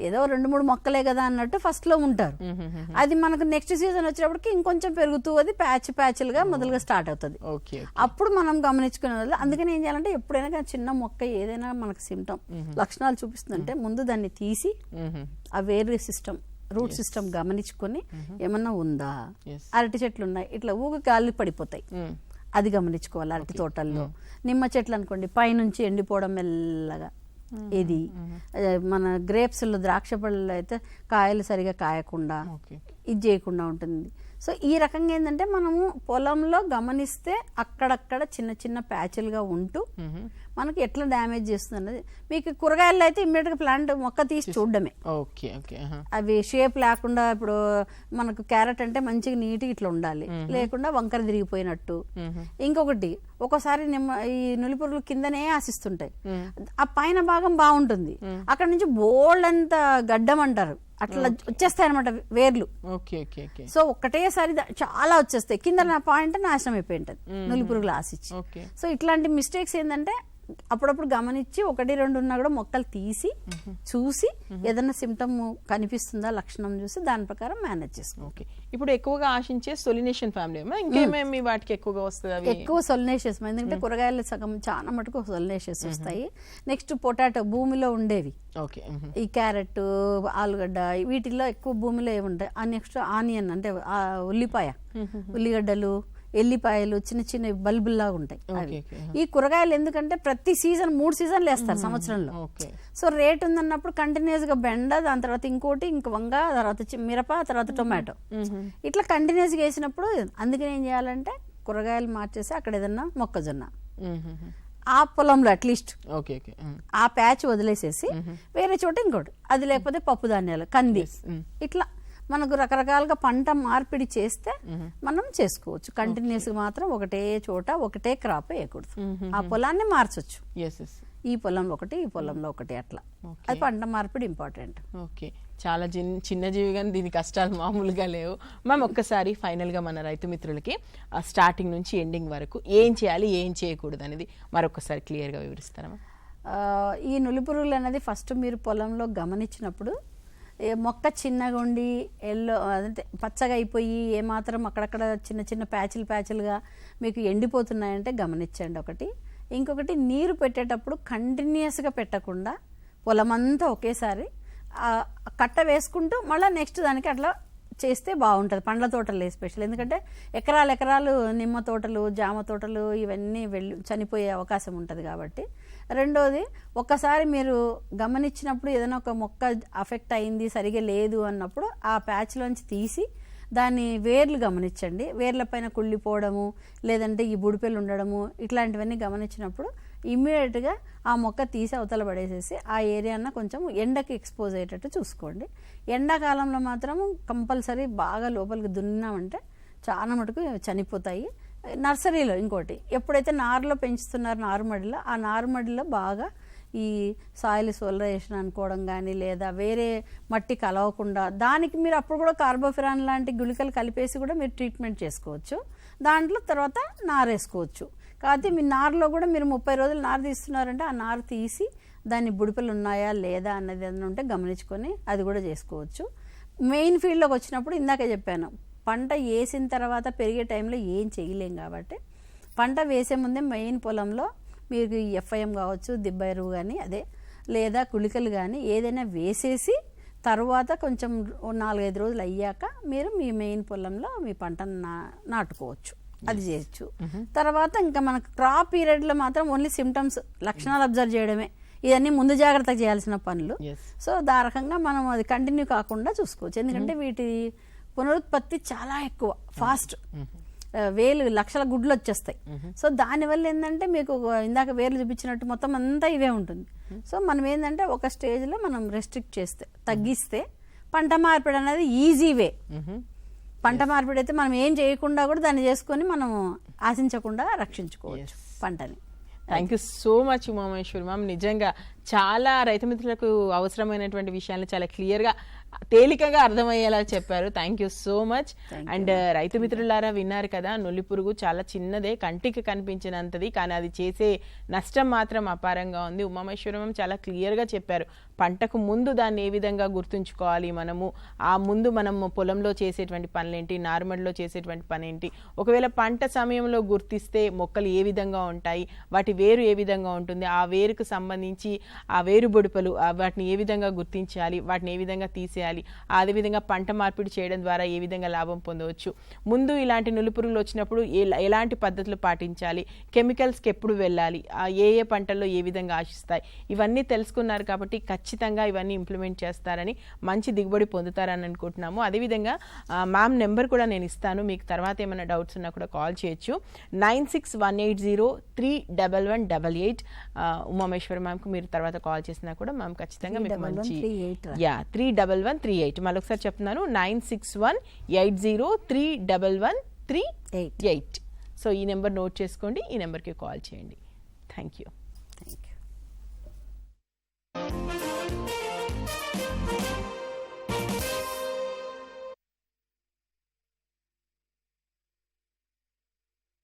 Speaker 2: ఏదో 2-3 మొక్కలే కదా అన్నట్టు ఫస్ట్ లో ఉంటారు. అది మనకు నెక్స్ట్ సీజన్ వచ్చేటప్పటికి ఇంకొంచెం పెరుగుతూ అది ప్యాచ్లుగా మొదలుగా స్టార్ట్ అవుతుంది. అప్పుడు మనం గమనించుకునే వాళ్ళు. అందుకని ఏం చేయాలంటే ఎప్పుడైనా కానీ చిన్న మొక్క ఏదైనా మనకు సిమ్టమ్ లక్షణాలు చూపిస్తుందంటే ముందు దాన్ని తీసి ఆ వేరే సిస్టమ్ రూట్ సిస్టమ్ గమనించుకొని ఏమన్నా ఉందా, అరటి చెట్లు ఉన్నాయి ఇట్లా ఊగ గాలి పడిపోతాయి, అది గమనించుకోవాలి. అరటి తోటల్లో నిమ్మ చెట్లు అనుకోండి పైనుంచి ఎండిపోవడం మెల్లగా, ఇది మన గ్రేప్స్ లో ద్రాక్ష పళ్ళు అయితే కాయలు సరిగా కాయకుండా ఇది చేయకుండా ఉంటుంది. సో ఈ రకంగా ఏంటంటే మనము పొలంలో గమనిస్తే అక్కడక్కడ చిన్న ప్యాచ్లుగా ఉంటూ మనకి ఎట్లా డ్యామేజ్ చేస్తుంది అన్నది. మీకు కూరగాయలు అయితే ఇమ్మీడియట్ గా ప్లాంట్ మొక్క తీసి చూడడమే, అవి షేప్ లేకుండా. ఇప్పుడు మనకు క్యారెట్ అంటే మంచిగా నీట్గా ఇట్లా ఉండాలి, లేకుండా వంకర తిరిగిపోయినట్టు. ఇంకొకటి ఒక్కోసారి ఈ నులి పురుగులు కిందనే ఆశిస్తుంటాయి, ఆ పైన భాగం బాగుంటుంది, అక్కడ నుంచి బోల్డ్ అంత గడ్డం అంటారు అట్లా వచ్చేస్తాయి అనమాట వేర్లు. సో ఒక్కటేసారి చాలా వచ్చేస్తాయి, కింద నా పాయింట్ నాశనం అయిపోయి ఉంటుంది నులి పురుగులు ఆశించి. సో ఇట్లాంటి మిస్టేక్స్ ఏంటంటే అప్పుడప్పుడు గమనించి 1-2 ఉన్నా కూడా మొక్కలు తీసి చూసి ఏదైనా సిమ్టమ్ కనిపిస్తుందా లక్షణం చూసి దాని ప్రకారం మేనేజ్ చేసుకో.
Speaker 1: ఇప్పుడు ఎక్కువగా ఆశించే సొలినేషన్ ఫ్యామిలీ ఇంకేమేమి వాటికి ఎక్కువగా వస్తుంది?
Speaker 2: ఎక్కువ సొలినేషియస్, ఎందుకంటే కూరగాయలు సగం చాలా మటుకు సొలినేషియస్ వస్తాయి. నెక్స్ట్ పొటాటో భూమిలో ఉండేవి, ఈ క్యారెట్ ఆలుగడ్డ వీటిల్లో ఎక్కువ భూమిలో ఏముంటాయి. నెక్స్ట్ ఆనియన్ అంటే ఉల్లిపాయ, ఉల్లిగడ్డలు, ఎల్లిపాయలు చిన్న బల్బుల్లాగా ఉంటాయి అవి. ఈ కూరగాయలు ఎందుకంటే ప్రతి సీజన్ 3 సీజన్లు వేస్తారు సంవత్సరంలో. సో రేట్ ఉందన్నప్పుడు కంటిన్యూస్ గా బెండ, దాని తర్వాత ఇంకోటి ఇంక వంగ, తర్వాత మిరప, తర్వాత టొమాటో, ఇట్లా కంటిన్యూస్ గా వేసినప్పుడు అందుకని ఏం చేయాలంటే కూరగాయలు మార్చేసి అక్కడ ఏదన్నా మొక్కజొన్న ఆ పొలంలో అట్లీస్ట్ ఆ ప్యాచ్ వదిలేసేసి వేరే చోట ఇంకోటి, అది లేకపోతే పప్పు ధాన్యాలు, కంది, ఇట్లా మనకు రకరకాలుగా పంట మార్పిడి చేస్తే మనం చేసుకోవచ్చు. కంటిన్యూస్ గా మాత్రం ఒకటే చోట ఒకటే క్రాప్ వేయకూడదు, ఆ పొలాన్ని మార్చొచ్చు. ఈ పొలంలో ఒకటి, ఈ పొలంలో ఒకటి, అట్లా. అది పంట మార్పిడి ఇంపార్టెంట్.
Speaker 1: ఓకే, చాలా చిన్న జీవి కానీ దీని కష్టాలు మామూలుగా లేవు. మ్యామ్ ఒక్కసారి ఫైనల్ గా మన రైతు మిత్రులకి స్టార్టింగ్ నుంచి ఎండింగ్ వరకు ఏం చేయాలి ఏం చేయకూడదు అనేది మరొకసారి క్లియర్ గా వివరిస్తారా?
Speaker 2: ఈ నులి పురుగులు అనేది ఫస్ట్ మీరు పొలంలో గమనించినప్పుడు మొక్క చిన్నగా ఉండి అంటే పచ్చగా అయిపోయి ఏమాత్రం అక్కడక్కడ చిన్న ప్యాచ్లుగా మీకు ఎండిపోతున్నాయంటే గమనించండి ఒకటి. ఇంకొకటి నీరు పెట్టేటప్పుడు కంటిన్యూస్గా పెట్టకుండా పొలమంతా ఒకేసారి కట్ట వేసుకుంటూ మళ్ళీ నెక్స్ట్ దానికి అట్లా చేస్తే బాగుంటుంది, పండ్ల తోటలు ఎస్పెషల్. ఎందుకంటే ఎకరాలు ఎకరాలు నిమ్మ తోటలు, జామ తోటలు ఇవన్నీ చనిపోయే అవకాశం ఉంటుంది కాబట్టి. రెండోది, ఒక్కసారి మీరు గమనించినప్పుడు ఏదైనా ఒక మొక్క అఫెక్ట్ అయింది, సరిగా లేదు అన్నప్పుడు ఆ ప్యాచ్లోంచి తీసి దాని వేర్లు గమనించండి. వేర్ల పైన కుళ్ళిపోవడము, లేదంటే ఈ బుడిపెలు ఉండడము, ఇట్లాంటివన్నీ గమనించినప్పుడు ఇమ్మీడియట్గా ఆ మొక్క తీసి అవతల పడేసేసి ఆ ఏరియాన కొంచెం ఎండకి ఎక్స్పోజ్ అయ్యేటట్టు చూసుకోండి. ఎండాకాలంలో మాత్రం కంపల్సరీ బాగా లోపలికి దున్నామంటే చాలా మటుకు చనిపోతాయి. నర్సరీలో ఇంకోటి, ఎప్పుడైతే నారులో పెంచుతున్నారు నారుమడిలో, ఆ నారుమడిలో బాగా ఈ సాయిల్ సోలరేషన్ అనుకోవడం కానీ, లేదా వేరే మట్టి కలవకుండా దానికి మీరు అప్పుడు కూడా కార్బోఫిరాన్ లాంటి గుళికలు కలిపేసి కూడా మీరు ట్రీట్మెంట్ చేసుకోవచ్చు. దాంట్లో తర్వాత నారు వేసుకోవచ్చు. కాకపోతే మీ నారులో కూడా మీరు 30 రోజులు నారు తీస్తున్నారంటే ఆ నారు తీసి దాన్ని బుడిపెలు ఉన్నాయా లేదా అన్నది ఏదైనా ఉంటే గమనించుకొని అది కూడా చేసుకోవచ్చు. మెయిన్ ఫీల్డ్లోకి వచ్చినప్పుడు ఇందాక చెప్పాను, పంట వేసిన తర్వాత పెరిగే టైంలో ఏం చేయలేం కాబట్టి పంట వేసే ముందే మెయిన్ పొలంలో మీరు ఎఫ్ఐఎం కావచ్చు, దిబ్బ ఎరువు కానీ అదే, లేదా కుళికలు కానీ ఏదైనా వేసేసి తర్వాత కొంచెం 4-5 రోజులు అయ్యాక మీరు మీ మెయిన్ పొలంలో మీ పంటను నాటుకోవచ్చు. అది చేయొచ్చు. తర్వాత ఇంకా మనకు క్రాప్ పీరియడ్లో మాత్రం ఓన్లీ సిమ్టమ్స్, లక్షణాలు అబ్జర్వ్ చేయడమే. ఇవన్నీ ముందు జాగ్రత్తగా చేయాల్సిన పనులు. సో ఆ రకంగా మనం అది కంటిన్యూ కాకుండా చూసుకోవచ్చు. ఎందుకంటే వీటి పునరుత్పత్తి చాలా ఎక్కువ, ఫాస్ట్, వేలు లక్షల గుడ్లు వచ్చేస్తాయి. సో దానివల్ల ఏంటంటే మీకు ఇందాక వేర్లు చూపించినట్టు మొత్తం అంతా ఇవే ఉంటుంది. సో మనం ఏంటంటే ఒక స్టేజ్లో మనం రెస్ట్రిక్ట్ చేస్తే, తగ్గిస్తే పంట మార్పిడి అనేది ఈజీ వే. పంట మార్పిడి అయితే మనం ఏం చేయకుండా కూడా దాన్ని చేసుకొని మనం ఆశించకుండా రక్షించుకోవచ్చు పంటని.
Speaker 1: Thank you so much Umamaheshwari ma'am. నిజంగా చాలా రైతు మిత్రులకు అవసరమైనటువంటి విషయాలు చాలా క్లియర్గా తేలికగా అర్థమయ్యేలా చెప్పారు. Thank you so much. And రైతు మిత్రులారా విన్నారు కదా, నులి పురుగు చాలా చిన్నదే, కంటికి కనిపించినంతది, కానీ అది చేసే నష్టం మాత్రం అపారంగా ఉంది. ఉమామేశ్వరం చాలా క్లియర్గా చెప్పారు. పంటకు ముందు దాన్ని ఏ విధంగా గుర్తుంచుకోవాలి మనము, ఆ ముందు మనం పొలంలో చేసేటువంటి పనులేంటి, నార్మల్లో చేసేటువంటి పని ఏంటి, ఒకవేళ పంట సమయంలో గుర్తిస్తే మొక్కలు ఏ విధంగా ఉంటాయి, వాటి వేరు ఏ విధంగా ఉంటుంది, ఆ వేరుకు సంబంధించి ఆ వేరు బొడుపలు వాటిని ఏ విధంగా గుర్తించాలి, వాటిని ఏ విధంగా తీసేయాలి, అదేవిధంగా పంట మార్పిడి చేయడం ద్వారా ఏ విధంగా లాభం పొందవచ్చు, ముందు ఇలాంటి నులిపురుగులు వచ్చినప్పుడు ఎలాంటి పద్ధతులు పాటించాలి, కెమికల్స్కి ఎప్పుడు వెళ్ళాలి, ఏ ఏ పంటల్లో ఏ విధంగా ఆశిస్తాయి, ఇవన్నీ తెలుసుకున్నారు. కాబట్టి ఖచ్చితంగా ఇవన్నీ ఇంప్లిమెంట్ చేస్తారని, మంచి దిగుబడి పొందుతారని అనుకుంటున్నాము. అదేవిధంగా మ్యామ్ నెంబర్ కూడా నేను ఇస్తాను, మీకు తర్వాత ఏమైనా డౌట్స్ ఉన్నా కూడా కాల్ చేయొచ్చు. 9618031188. ఉమామేశ్వరి మ్యామ్కి మీరు తర్వాత కాల్ చేసినా కూడా మ్యామ్ ఖచ్చితంగా మీకు మంచి 31138. మళ్ళీ ఒకసారి చెప్తున్నాను, 9618031138. సో ఈ నెంబర్ నోట్ చేసుకోండి, ఈ నెంబర్కి కాల్ చేయండి. Thank you.